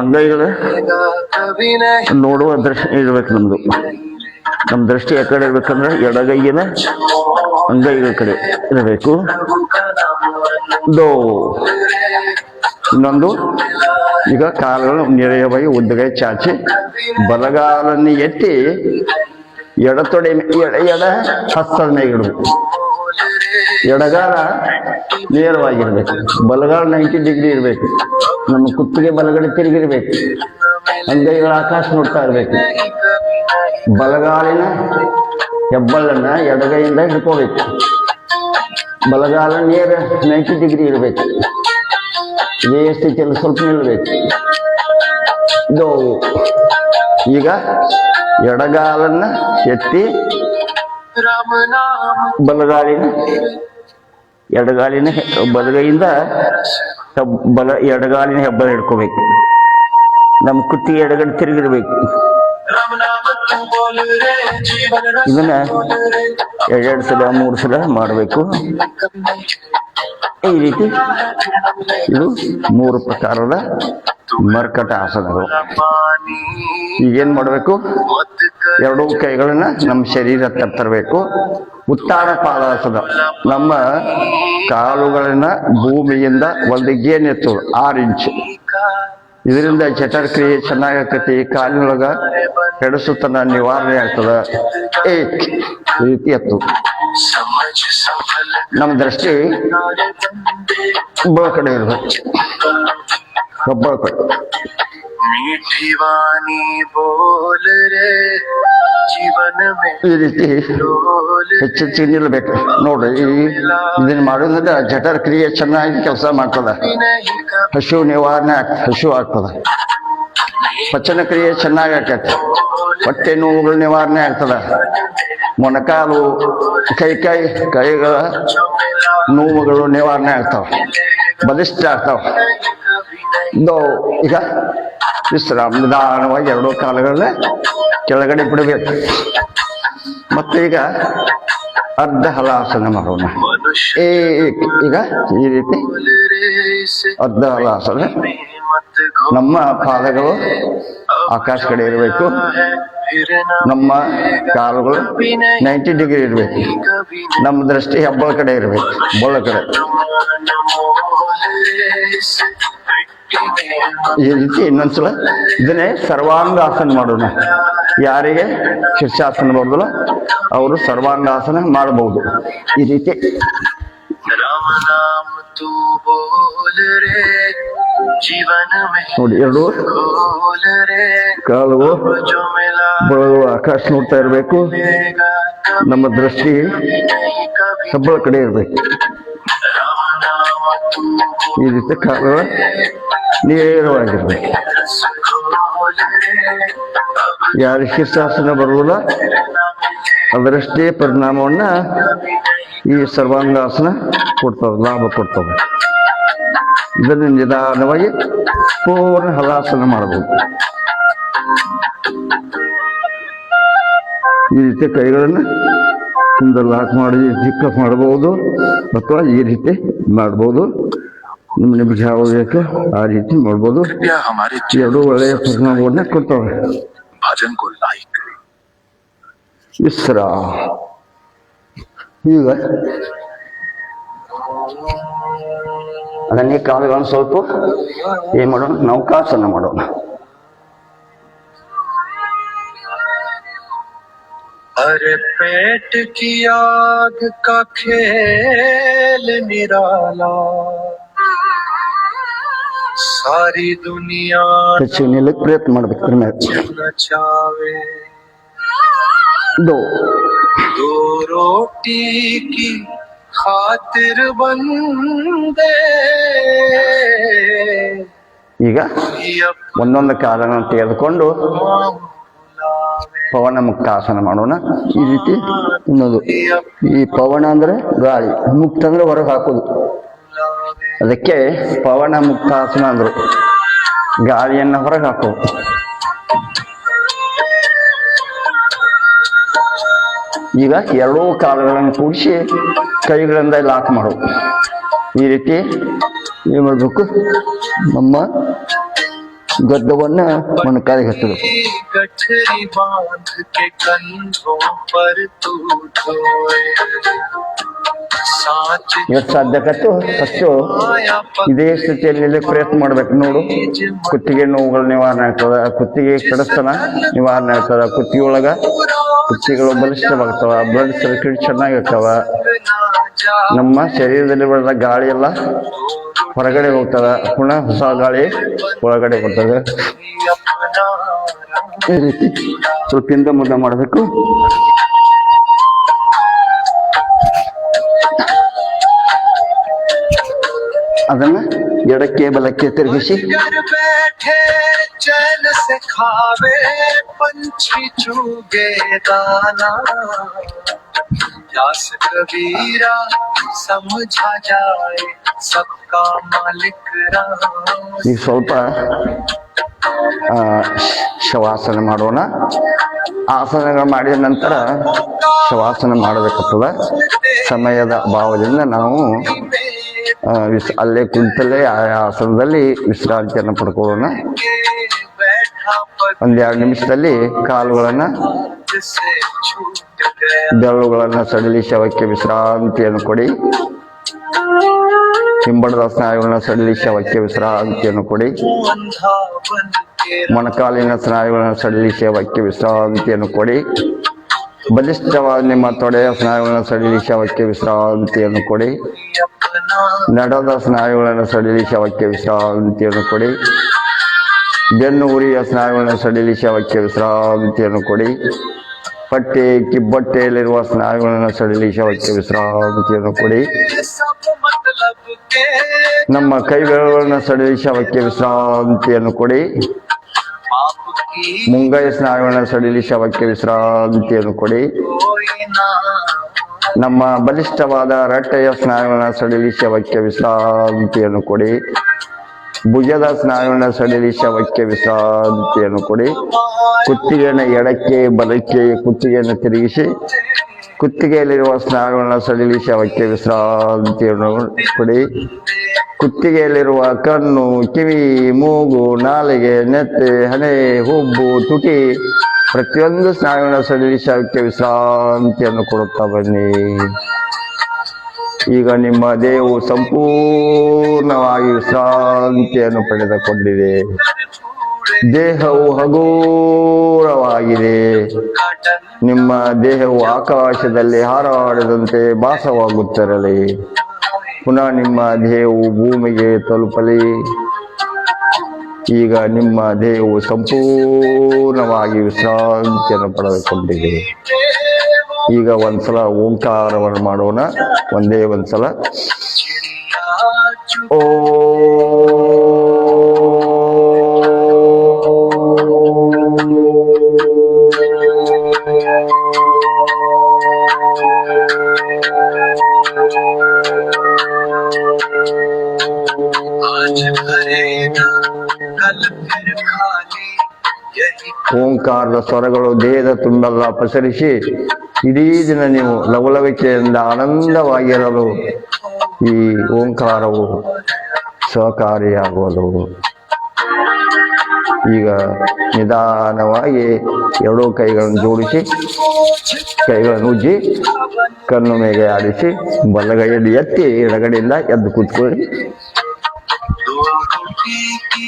ಅಂಗೈಗಳು ನೋಡುವ ದೃಷ್ಟಿ ಇರ್ಬೇಕು. ನಮ್ಮ ದೃಷ್ಟಿ ಆ ಕಡೆ ಇರ್ಬೇಕಂದ್ರೆ ಎಡಗೈಯಿನ ಅಂಗೈಗಳ ಕಡೆ ಇರಬೇಕು. ದೋ ಇನ್ನೊಂದು, ಈಗ ಕಾಲುಗಳು ನೇರವಾಗಿ ಉದ್ದಗೈ ಚಾಚಿ ಬಲಗಾಲನ್ನು ಎತ್ತಿ ಎಡತೊಡೆ ಎಡ ಹಸ್ತದ ಮೇಲೆ ಇಡಬೇಕು. ಎಡಗಾಲ ನೇರವಾಗಿರ್ಬೇಕು, ಬಲಗಾಲ 90 ಡಿಗ್ರಿ ಇರಬೇಕು. ನಮ್ಮ ಕುತ್ತಿಗೆ ಬಲಗಡೆ ತಿರುಗಿರ್ಬೇಕು, ಅಂಗೈಗಳ ಆಕಾಶ ನೋಡ್ತಾ ಇರ್ಬೇಕು. ಬಲಗಾಲಿನ ಹೆಬ್ಬಳ್ಳನ್ನ ಎಡಗೈಯಿಂದ ಹಿಡ್ಕೋಬೇಕು. ಬಲಗಾಲ ನೇರ 90 ಡಿಗ್ರಿ ಇರಬೇಕು. ಇದೇ ಸ್ಥಿತಿಯಲ್ಲಿ ಸ್ವಲ್ಪ ನಿಲ್ಲಬೇಕು. ಇದು ಈಗ ಎಡಗಾಲನ್ನ ಎತ್ತಿ ಬಲಗಾಲಿನ ಬಲಗೈಯಿಂದ ಎಡಗಾಲಿನ ಹೆಬ್ಬಳ ಹಿಡ್ಕೋಬೇಕು. ನಮ್ಮ ಕುತ್ತಿಗೆ ಎಡಗಡೆ ತಿರುಗಿರ್ಬೇಕು. ಇದನ್ನ 2 ಸಲ 3 ಸಲ ಮಾಡಬೇಕು. ಈ ರೀತಿ ಇದು 3 ಪ್ರಕಾರದ ಮರ್ಕಟ ಆಸನಗಳು. ಈಗೇನ್ ಮಾಡಬೇಕು, 2 ಕೈಗಳನ್ನ ನಮ್ಮ ಶರೀರ ತರಬೇಕು. ಉತ್ತಾನ ಪಾದಾಸನ, ನಮ್ಮ ಕಾಲುಗಳನ್ನ ಭೂಮಿಯಿಂದ ಒಂದು ಗೇನೆತ್ತು 6 ಇಂಚ್. ಇದರಿಂದ ಜಠರಕ್ರಿಯೆ ಚೆನ್ನಾಗಿ ಆಕತಿ. ಕಾಲಿನೊಳಗ ಹೆಡಸುತನ ನಿವಾರಣೆ ಆಗ್ತದ. ಈ ರೀತಿ ಎತ್ತು. ನಮ್ಮ ದೃಷ್ಟಿ ಒಬ್ಬಳ ಕಡೆ ಇರ್ಬೇಕು, ಒಬ್ಬಳ ಕಡೆ. ಈ ರೀತಿ ಹೆಚ್ಚೆಚ್ಚು ನಿಲ್ಬೇಕು. ನೋಡ್ರಿ, ಇದನ್ನ ಮಾಡೋದ್ರಿಂದ ಜಠರ ಕ್ರಿಯೆ ಚೆನ್ನಾಗಿ ಕೆಲಸ ಮಾಡ್ತದ. ಹಸು ನಿವಾರಣೆ ಹಸು ಆಗ್ತದ. ಪಚನ ಕ್ರಿಯೆ ಚೆನ್ನಾಗಿ ಆಕೈತಿ. ಹೊಟ್ಟೆ ನೋವುಗಳು ನಿವಾರಣೆ ಆಗ್ತದ. ಮೊಣಕಾಲು ಕೈಗಳ ನೋವುಗಳು ನಿವಾರಣೆ ಆಗ್ತಾವ, ಬಲಿಷ್ಠ ಆಗ್ತಾವ. ಈಗ ವಿಶ್ರಾಮ ನಿಧಾನವಾಗಿ 2 ಕಾಲುಗಳನ್ನ ಕೆಳಗಡೆ ಬಿಡಬೇಕು. ಮತ್ತೆ ಈಗ ಅರ್ಧ ಹಲಾಸನ ಮಾಡೋಣ. ಈಗ ಈ ರೀತಿ ಅರ್ಧ ಹಲಾಸನ. ನಮ್ಮ ಪಾದಗಳು ಆಕಾಶ ಕಡೆ ಇರಬೇಕು. ನಮ್ಮ ಕಾಲುಗಳು 90 ಡಿಗ್ರಿ ಇರಬೇಕು. ನಮ್ಮ ದೃಷ್ಟಿ ಹೆಬ್ಬಳ ಕಡೆ ಇರಬೇಕು, ಬೊಳ ಕಡೆ. ಈ ರೀತಿ ಇನ್ನೊಂದ್ಸಲ ಇದನ್ನೇ ಸರ್ವಾಂಗಾಸನ ಮಾಡೋಣ. ಯಾರಿಗೆ ಶೀರ್ಷಾಸನ ಬರೋದಿಲ್ಲ ಅವರು ಸರ್ವಾಂಗಾಸನ ಮಾಡಬಹುದು. ಈ ರೀತಿ ನೋಡಿ, 2 ಕಾಲು ಬೆಳಗು ಆಕಾಶ ನೋಡ್ತಾ ಇರಬೇಕು. ನಮ್ಮ ದೃಷ್ಟಿ ಹೆಬ್ಬಳ ಕಡೆ ಇರಬೇಕು. ಈ ರೀತಿ ಕಾಲು ನೇರವಾಗಿರ್ಬೇಕು. ಯಾರು ಶೀರ್ಷಾಸನ ಬರುವುದಿಲ್ಲ ಅದರಷ್ಟೇ ಪರಿಣಾಮವನ್ನ ಈ ಸರ್ವಾಂಗಾಸನ ಕೊಡ್ತವೆ, ಲಾಭ ಕೊಡ್ತವೆ. ಇದನ್ನು ನಿಧಾನವಾಗಿ ಪೂರ್ಣ ಹಲಾಸನ ಮಾಡಬಹುದು. ಈ ರೀತಿ ಕೈಗಳನ್ನು ಹಿಂದೆ ಲಾಕ್ ಮಾಡಿ ಚಿಕ್ಕ ಮಾಡಬಹುದು, ಅಥವಾ ಈ ರೀತಿ ಮಾಡ್ಬೋದು. ನಿಮ್ಗೆ ಯಾವ ಬೇಕು ಆ ರೀತಿ ಮಾಡ್ಬೋದು. 2 ಒಳ್ಳೆಯ ಪರಿಣಾಮವನ್ನ ಕೊಡ್ತವೆ. ವಿಶ್ರಾಮ. ಈಗ ಅದನ್ನೇ ಕಾಲುಗಳನ್ನು ಸ್ವಲ್ಪ ಏನ್ ಮಾಡೋಣ, ನೌಕಾಸನ ಮಾಡೋಣ. अरे पेट की आग का खेल निराला, सारी दुनिया ಹೆಚ್ಚು ನಿಲ್ಲಕ್ಕೆ ಪ್ರಯತ್ನ ಮಾಡ್ಬೇಕು. नचावे, 2 रोटी की खातिर बंदे. ಈಗ ಒಂದೊಂದು ಕಾಲನ್ನು ತೆಗೆದುಕೊಂಡು ಪವನ ಮುಕ್ತಾಸನ ಮಾಡೋಣ. ಈ ರೀತಿ ಇನ್ನೊಂದು, ಈ ಪವನ ಅಂದ್ರೆ ಗಾಳಿ, ಮುಕ್ತ ಅಂದ್ರೆ ಹೊರಗೆ ಹಾಕೋದು. ಅದಕ್ಕೆ ಪವನ ಮುಕ್ತಾಸನ ಅಂದ್ರು. ಗಾಳಿಯನ್ನ ಹೊರಗೆ ಹಾಕೋದು. ಈಗ 2 ಕಾಲುಗಳನ್ನು ಕೂಡಿಸಿ ಕೈಗಳಿಂದ ಲಾಕ್ ಮಾಡೋದು. ಈ ರೀತಿ ಏನ್ ಮಾಡ್ಬೇಕು, ನಮ್ಮ ಗಡ್ಡವನ್ನ ಮೊಣಕಾಲಿಗೆ ಹಚ್ಚಬೇಕು. गठरी बांध के कंधों पर तू ढोए, साँच ಎಷ್ಟು ಸಾಧ್ಯಕತ್ತು ಅಷ್ಟು आया ಇದೇ ಸ್ಥಿತಿಯಲ್ಲಿ ಪ್ರಯತ್ನ ಮಾಡ್ಬೇಕು. ನೋಡು, ಕುತ್ತಿಗೆ ನೋವುಗಳು ನಿವಾರಣೆ ಆಗ್ತದ, ಕುತ್ತಿಗೆ ಕಡಸ್ತನ ನಿವಾರಣೆ ಆಗ್ತದ, ಕುತ್ತಿಗೆ ಒಳಗ ಕುತ್ತಿಗೆಗಳು ಬಲಿಷ್ಠವಾಗ್ತಾವ, ಬ್ಲಡ್ ಸರ್ಕ್ಯೂಟ್ ಚೆನ್ನಾಗಿ ಆಗ್ತಾವ, ನಮ್ಮ ಶರೀರದಲ್ಲಿ ಬೆಳೆದ ಗಾಳಿ ಎಲ್ಲ ಹೊರಗಡೆ ಹೋಗ್ತದ, ಪುನಃ ಹೊಸ ಗಾಳಿ ಒಳಗಡೆ ಬರ್ತದೆ. ಈ ರೀತಿ ಸ್ವಲ್ಪ ಹಿಂದೆ ಮುಂದೆ ಮಾಡಬೇಕು. ಅದನ್ನ ಎಡಕ್ಕೆ ಬಲಕ್ಕೆ ತಿರುಗಿಸಿ घर बैठे चैन से खावे पंछी चुगे दाना व्यास कबीरा समझा जाए सबका मालिक राम ಈಗ ಸ್ವಲ್ಪ ಶವಾಸನ ಮಾಡೋಣ. ಆಸನಗಳು ಮಾಡಿದ ನಂತರ ಶವಾಸನ ಮಾಡಬೇಕಾಗ್ತದ. ಸಮಯದ ಅಭಾವದಿಂದ ನಾವು ಅಲ್ಲೇ ಕುಂತಲ್ಲೇ ಆ ಆಸನದಲ್ಲಿ ವಿಶ್ರಾಂತಿಯನ್ನು ಪಡ್ಕೊಳ್ಳೋಣ. बैठा ಒಂದೆರಡು ನಿಮಿಷದಲ್ಲಿ ಕಾಲುಗಳನ್ನ पद से छूट गया ಬೆರಳುಗಳನ್ನು ಸಡಿಲಿ ಶವಕ್ಕೆ ವಿಶ್ರಾಂತಿಯನ್ನು ಕೊಡಿ. ಹಿಂಬಡದ ಸ್ನಾಯುಗಳನ್ನ ಸಡಿಲಿ ಶವಕ್ಕೆ ವಿಶ್ರಾಂತಿಯನ್ನು ಕೊಡಿ. अंधा बन के ಮೊಣಕಾಲಿನ ಸ್ನಾಯುಗಳನ್ನು ಸಡಿಲಿ ಶವಕ್ಕೆ ವಿಶ್ರಾಂತಿಯನ್ನು ಕೊಡಿ. ಬಲಿಷ್ಠವಾದ ನಿಮ್ಮ ತೊಡೆಯ ಸ್ನಾಯುಗಳನ್ನು ಸಡಿಲಿ ಶವಕ್ಕೆ ವಿಶ್ರಾಂತಿಯನ್ನು ಕೊಡಿ. अपना ನಡದ ಸ್ನಾಯುಗಳನ್ನು ಸಡಿಲಿ ಶವಕ್ಕೆ ವಿಶ್ರಾಂತಿಯನ್ನು ಕೊಡಿ. ಬೆನ್ನು ಉರಿಯ ಸ್ನಾಯುಗಳನ್ನು ಸಡಿಲಿ ಶವಕ್ಕೆ ವಿಶ್ರಾಂತಿಯನ್ನು ಕೊಡಿ. ಹೊಟ್ಟೆ ಕಿಬ್ಬೊಟ್ಟೆಯಲ್ಲಿರುವ ಸ್ನಾಯುಗಳನ್ನು ಸಡಿಲಿ ಶವಕ್ಕೆ ವಿಶ್ರಾಂತಿಯನ್ನು ಕೊಡಿ. सब मतलब के ನಮ್ಮ ಕೈ ಬೆರಳುಗಳನ್ನು ಸಡಿಲಿ ಶವಕ್ಕೆ ವಿಶ್ರಾಂತಿಯನ್ನು ಕೊಡಿ. पाप की ಮುಂಗೈ ಸ್ನಾಯುಗಳನ್ನು ಸಡಿಲಿ ಶವಕ್ಕೆ ವಿಶ್ರಾಂತಿಯನ್ನು ಕೊಡಿ. कोई ना ನಮ್ಮ ಬಲಿಷ್ಠವಾದ ರಟ್ಟೆಯ ಸ್ನಾಯುಗಳನ್ನು ಸಡಿಲಿ ಶವಕ್ಕೆ ವಿಶ್ರಾಂತಿಯನ್ನು ಕೊಡಿ. ಭುಜದ ಸ್ನಾಯುಗಳನ್ನು ಸಡಿಲಿ ಶವಕ್ಕೆ ವಿಶ್ರಾಂತಿಯನ್ನು ಕೊಡಿ. ಕುತ್ತಿಗೆಯನ್ನು ಎಡಕ್ಕೆ ಬಲಕ್ಕೆ ಕುತ್ತಿಗೆಯನ್ನು ತಿರುಗಿಸಿ ಕುತ್ತಿಗೆಯಲ್ಲಿರುವ ಸ್ನಾಯುಗಳನ್ನು ಸಡಿಲಿ ಶವಕ್ಕೆ ವಿಶ್ರಾಂತಿಯನ್ನು ಕೊಡಿ. ಕುತ್ತಿಗೆಯಲ್ಲಿರುವ ಕಣ್ಣು, ಕಿವಿ, ಮೂಗು, ನಾಲಿಗೆ, ನೆತ್ತೆ, ಹಣೆ, ಹುಬ್ಬು, ತುಟಿ ಪ್ರತಿಯೊಂದು ಸ್ನಾಯುಗಳ ಸಡಿಲಿ ಶವಕ್ಕೆ ವಿಶ್ರಾಂತಿಯನ್ನು ಕೊಡುತ್ತಾ ಬನ್ನಿ. ಈಗ ನಿಮ್ಮ ದೇಹವು ಸಂಪೂರ್ಣವಾಗಿ ವಿಶ್ರಾಂತಿಯನ್ನು ಪಡೆದುಕೊಂಡಿದೆ. ದೇಹವು ಹಗುರವಾಗಿದೆ. ನಿಮ್ಮ ದೇಹವು ಆಕಾಶದಲ್ಲಿ ಹಾರಾಡಿದಂತೆ ಭಾಸವಾಗುತ್ತಿರಲಿ. ಪುನಃ ನಿಮ್ಮ ದೇಹವು ಭೂಮಿಗೆ ತಲುಪಲಿ. ಈಗ ನಿಮ್ಮ ದೇಹವು ಸಂಪೂರ್ಣವಾಗಿ ವಿಶ್ರಾಂತಿಯನ್ನು ಪಡೆದುಕೊಂಡಿದೆ. ಈಗ ಒಂದ್ಸಲ ಓಂಕಾರವನ್ನು ಮಾಡೋಣ. ಒಂದೇ ಒಂದ್ಸಲ ಓ आज भरेगा कल फिर खाली यही ಓಂಕಾರದ ಸ್ವರಗಳು ದೇಹದ ತುಂಬೆಲ್ಲ ಪಸರಿಸಿ ಇಡೀ ದಿನ ನೀವು ಲವಲವಿಕೆಯಿಂದ ಆನಂದವಾಗಿರಲು ಈ ಓಂಕಾರವು ಸಹಕಾರಿಯಾಗುವುದು. ಈಗ ನಿಧಾನವಾಗಿ ಎರಡೂ ಕೈಗಳನ್ನು ಜೋಡಿಸಿ ಕೈಗಳನ್ನು ಉಜ್ಜಿ ಕಣ್ಣು ಮೇಲೆ ಆಡಿಸಿ ಬಲಗೈಯಲ್ಲಿ ಎತ್ತಿ ಎಡಗಡೆಯಿಂದ ಎದ್ದು ಕೂತ್ಕೊಳ್ಳಿ. दो रोटी की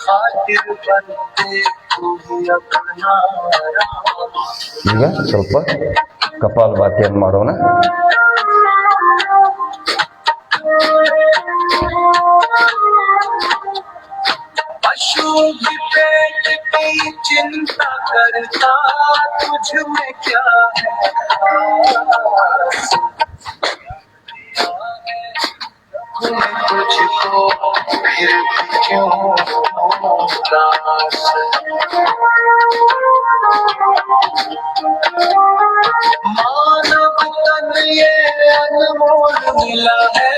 खातिर बनते तू ही अपना राम ಈಗ ಸ್ವಲ್ಪ ಕಪಾಲಭಾತಿಯನ್ನು ಮಾಡೋಣ. पशु भी पेट की चिंता करता तुझ में क्या है खास? तुझको फिर भी क्यों उदास? मानव तन ये अनमोल मिला है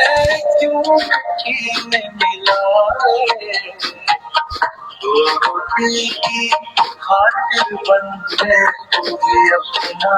क्यों मिट्टी में मिला है? दो रोटी की खातिर बनते तू भी अपना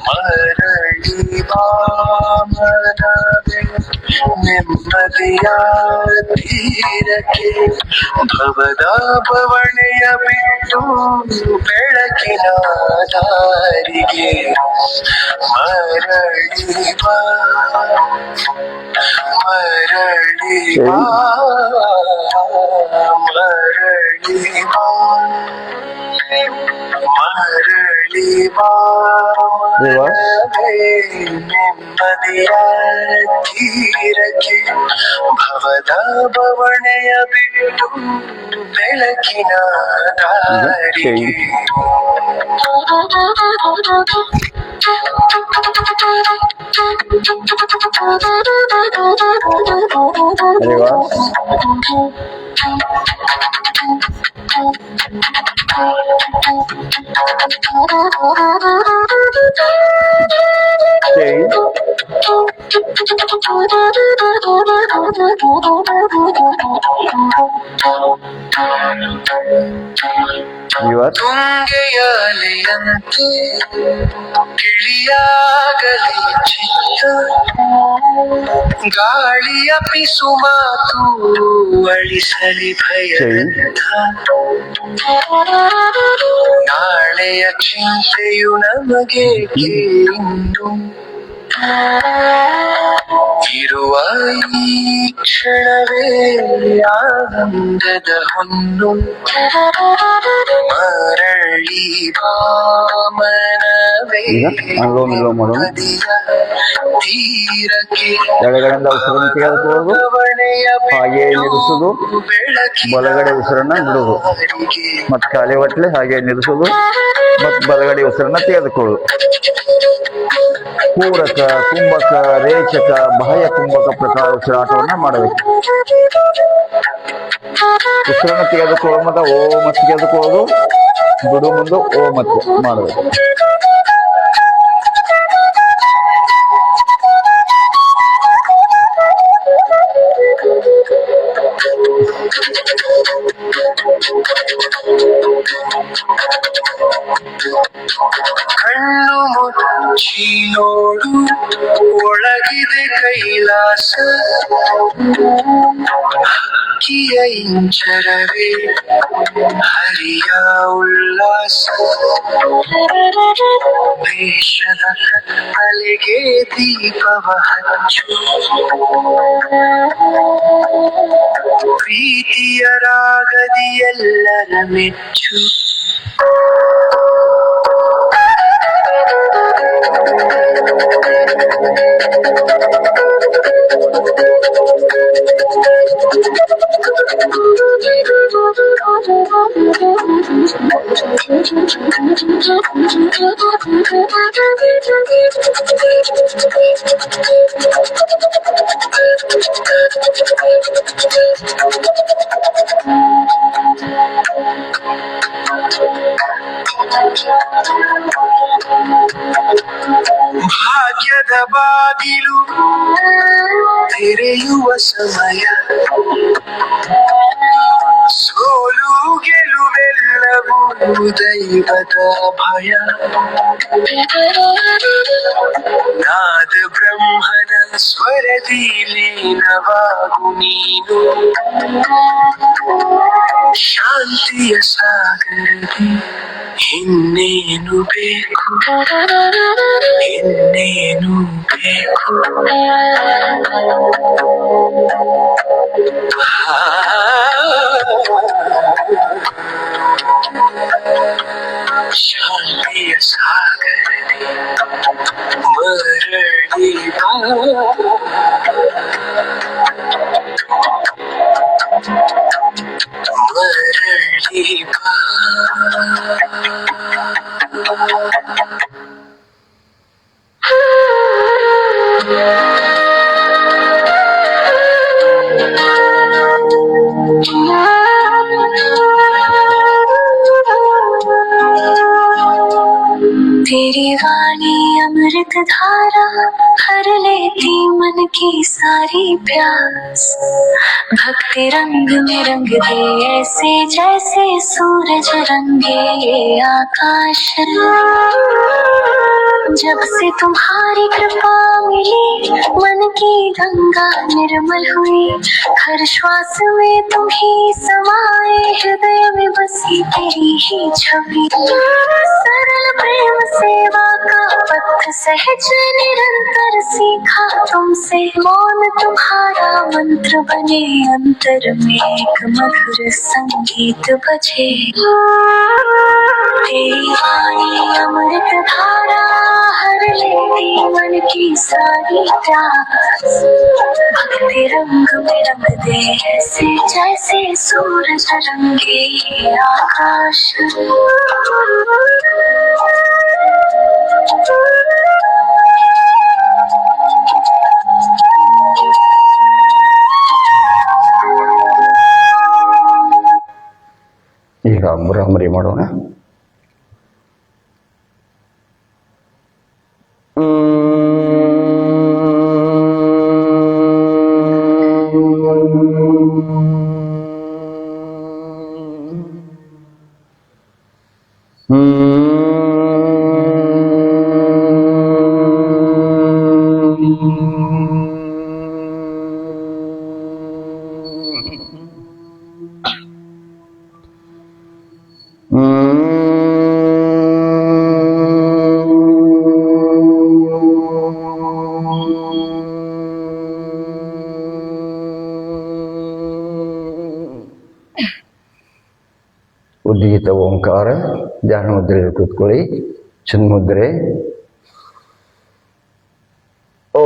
ಮರಳಿ ಬಾಮನವೇ ನೆಮ್ಮದಿಯ ತೀರಕ್ಕೆ ಭವದ ಬವಣೆಯ ಬಿಟ್ಟು ಬೆಳಕಿನ ದಾರಿಗೆ ಮರಳಿ ಬಾ ಮರಳಿ ಬಾ ಮರಳಿ ಬಾ ಮರಳಿ ಬಾ ನೆಮ್ಮದಿಯ ತೀರಕ್ಕೆ ಭವದ ಬವಣೆಯ ಬಿಟ್ಟು ಬೆಳಕಿನ ದಾರಿಗೆ ತುಂಗೆಯಲೆಯಂತೆ ಕಿಳಿಯಾಗಲಿ ಚಿತ್ತ ಗಾಳಿಯ ಪಿಸು ಮಾತು ಅಳಿಸಲಿ ಭಯದಂತ ನಾಳೆಯ ಚಿಂತೆಯು ನಮಗೆ ಇನ್ನು ಇರುವ ಈ ಕ್ಷಣವೇ ಆನಂದದ ಹೊನ್ನು ಮರಳಿ ಬಾಮನವೇ ನದಿಯ ತೀರಕ್ಕೆ ಎಡಗಡೆಯಿಂದ ಉಸಿರನ್ನು ತೆಗೆದುಕೊಳ್ಳುವುದು, ಹಾಗೆ ನಿಲ್ಲಿಸುವುದು, ಬಲಗಡೆ ಉಸಿರನ್ನ ಬಿಡುವುದು, ಮತ್ತೆ ಖಾಲಿ ಹೊಟ್ಟೆ ಹಾಗೆ ನಿಲ್ಲಿಸುವುದು, ಮತ್ತು ಬಲಗಡೆ ಉಸಿರನ್ನ ತೆಗೆದುಕೊಳ್ಳುವುದು. ಪೂರಕ, ಕುಂಭಕ, ರೇಚಕ, ಬಾಹ್ಯ ಕುಂಭಕ ಪ್ರಕಾರ ಉಸಿರಾಟವನ್ನ ಮಾಡಬೇಕು. ಉಸಿರನ್ನು ತೆಗೆದುಕೊಳ್ಳುವ ಮತ್ತು ಓ ಮತ್ತೆ ತೆಗೆದುಕೊಳ್ಳೋದು, ಬಿಡು ಮುಂದೆ ಓ ಮತ್ತೆ ಮಾಡಬೇಕು. ಕಣ್ಣು ಮುಚ್ಚಿ ನೋಡು ಒಳಗಿದೆ ಕೈಲಾಸ ಹಕ್ಕಿಯ ಇಂಚರವೇ ಹರಿಯ ಉಲ್ಲಾಸ ವೇಷದ ತಲೆಗೆ ದೀಪವ ಹಚ್ಚು ಪ್ರೀತಿಯ ರಾಗದಿ ಎಲ್ಲರ ಮೆಚ್ಚು ಭಾಗ್ಯದ ಬಾಗಿಲು ತೆರೆಯುವ ಸಮಯ ಸೋಲು ಗೆಲುವೆಲ್ಲವೂ ದೈವದ ಭಯ ನಾದ ಬ್ರಹ್ಮನ ಸ್ವರದಿ ಲೀನವಾಗು ನೀನು ಶಾಂತಿಯ ಸಾಗರದಿ ಇನ್ನೇನು ಬೇಕು ಇನ್ನೇನು ಬೇಕು ಶಾಂತಿಯ ಸಾಗರದಿ ಮರಳಿ ಬಾ ಮರಳಿ ಬಾ तेरी वाणी अमृत धारा हर लेती मन की सारी प्यास भक्ति रंग में रंग दे ऐसे जैसे सूरज रंगे ये आकाश जब से तुम्हारी कृपा मिली मन की गंगा निर्मल हुई हर श्वास में तुम ही समाए हृदय में बसी तेरी ही छवि सरल प्रेम सेवा का पथ सहज निरंतर सीखा तुमसे मौन तुम्हारा मंत्र बने अंतर में एक मधुर संगीत बजे तेरी वाणी अमृत धारा हर लेती मन की सारी प्यास भक्ति रंग में रंग दे ऐसे जैसे सूरज रंगे आकाश ಈಗ ಮುರಾಮರಿ ಮಾಡೋಣ. ಉದ್ಗೀತ ಓಂಕಾರ ಧ್ಯಾನ ಮುದ್ರೆಯಲ್ಲಿ ಕೂತ್ಕೊಳ್ಳಿ. ಚಿನ್ಮುದ್ರೆ. ಓ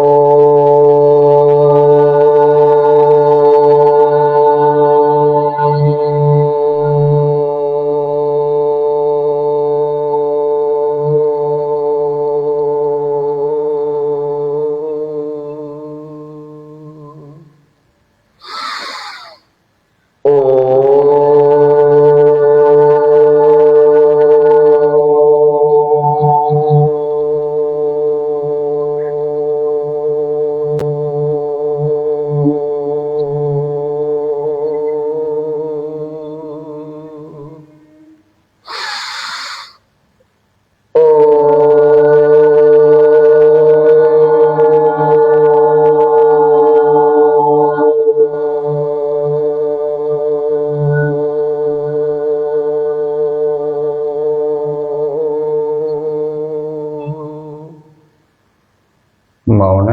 ಮೌನ,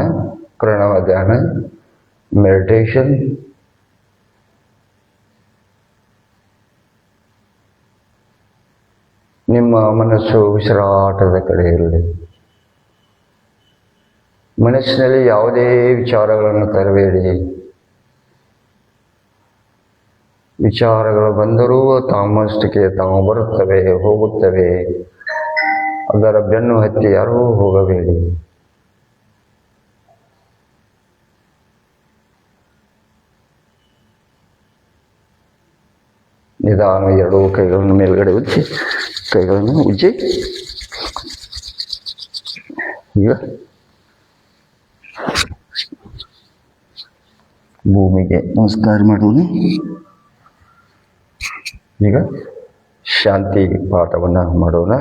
ಪ್ರಣವ ಧ್ಯಾನ, ಮೆಡಿಟೇಷನ್. ನಿಮ್ಮ ಮನಸ್ಸು ವಿಶ್ರಾಟದ ಕಡೆ ಇರಲಿ. ಮನಸ್ಸಿನಲ್ಲಿ ಯಾವುದೇ ವಿಚಾರಗಳನ್ನು ತರಬೇಡಿ. ವಿಚಾರಗಳು ಬಂದರೂ ತಾಮಷ್ಟಕ್ಕೆ ತಾವು ಬರುತ್ತವೆ, ಹೋಗುತ್ತವೆ. ಅದರ ಬೆನ್ನು ಹತ್ತಿ ಯಾರೂ ಹೋಗಬೇಡಿ. ನಿಧಾನ ಎರಡೂ ಕೈಗಳನ್ನು ಮೇಲ್ಗಡೆ ಉಜ್ಜಿ, ಕೈಗಳನ್ನು ಉಜ್ಜಿ. ಈಗ ಭೂಮಿಗೆ ನಮಸ್ಕಾರ ಮಾಡೋಣ. ಈಗ ಶಾಂತಿ ಪಾಠವನ್ನು ಮಾಡೋಣ.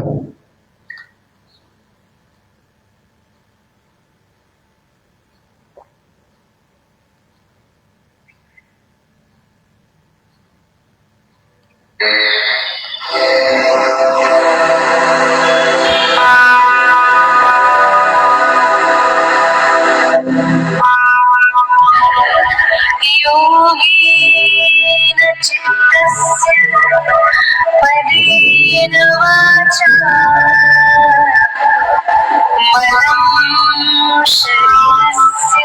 योगेन चित्तस्य पदेन वाचा मनं शरीरस्य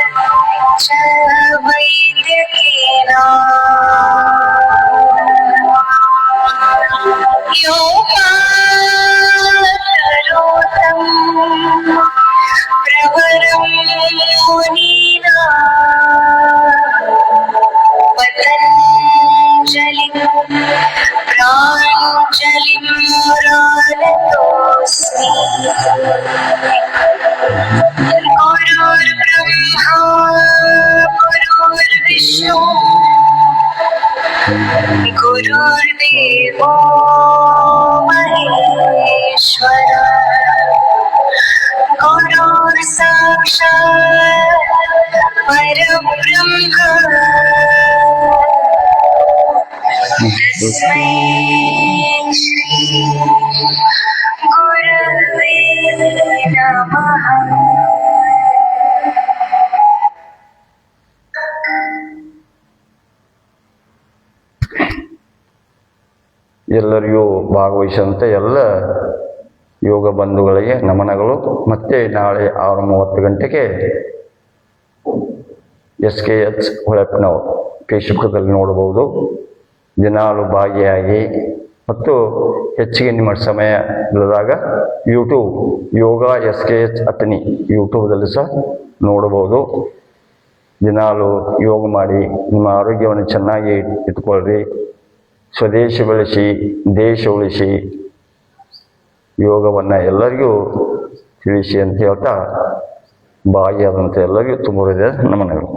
च वैद्यकेन योगाकरोतं प्रवरं मुनीना पतञ्जलिं प्राञ्जलिं मुरारतोऽस्मि गुरुर्ब्रह्मा गुरुर्विष्णु गुरुर्देवो महेश्वर गुरुर्साक्षात् परब्रह्म तस्मै श्री गुरवे नमः। ಎಲ್ಲರಿಗೂ ಭಾಗವಹಿಸಿದಂಥ ಎಲ್ಲ ಯೋಗ ಬಂಧುಗಳಿಗೆ ನಮನಗಳು. ಮತ್ತೆ ನಾಳೆ 6:30 ಗಂಟೆಗೆ SKH ಹೊಳೆಪ್ಪನವರು ಫೇಸ್ಬುಕ್ಕಲ್ಲಿ ನೋಡಬಹುದು. ದಿನಾಲು ಭಾಗಿಯಾಗಿ ಮತ್ತು ಹೆಚ್ಚಿಗೆ ನಿಮ್ಮ ಸಮಯ ಇಲ್ಲದಾಗ ಯೂಟ್ಯೂಬ್ ಯೋಗ SKH ಅತನಿ ಯೂಟ್ಯೂಬ್ದಲ್ಲಿ ಸಹ ನೋಡಬಹುದು. ದಿನಾಲು ಯೋಗ ಮಾಡಿ ನಿಮ್ಮ ಆರೋಗ್ಯವನ್ನು ಚೆನ್ನಾಗಿ ಇಟ್ಕೊಳ್ರಿ. ಸ್ವದೇಶ ಬೆಳೆಸಿ ದೇಶ ಉಳಿಸಿ ಯೋಗವನ್ನು ಎಲ್ಲರಿಗೂ ತಿಳಿಸಿ ಅಂತ ಹೇಳ್ತಾ ಭಾಗಿಯಾದಂಥ ಎಲ್ಲರಿಗೂ ತುಂಬ ಹೃದಯದ ನಮನಗಳು.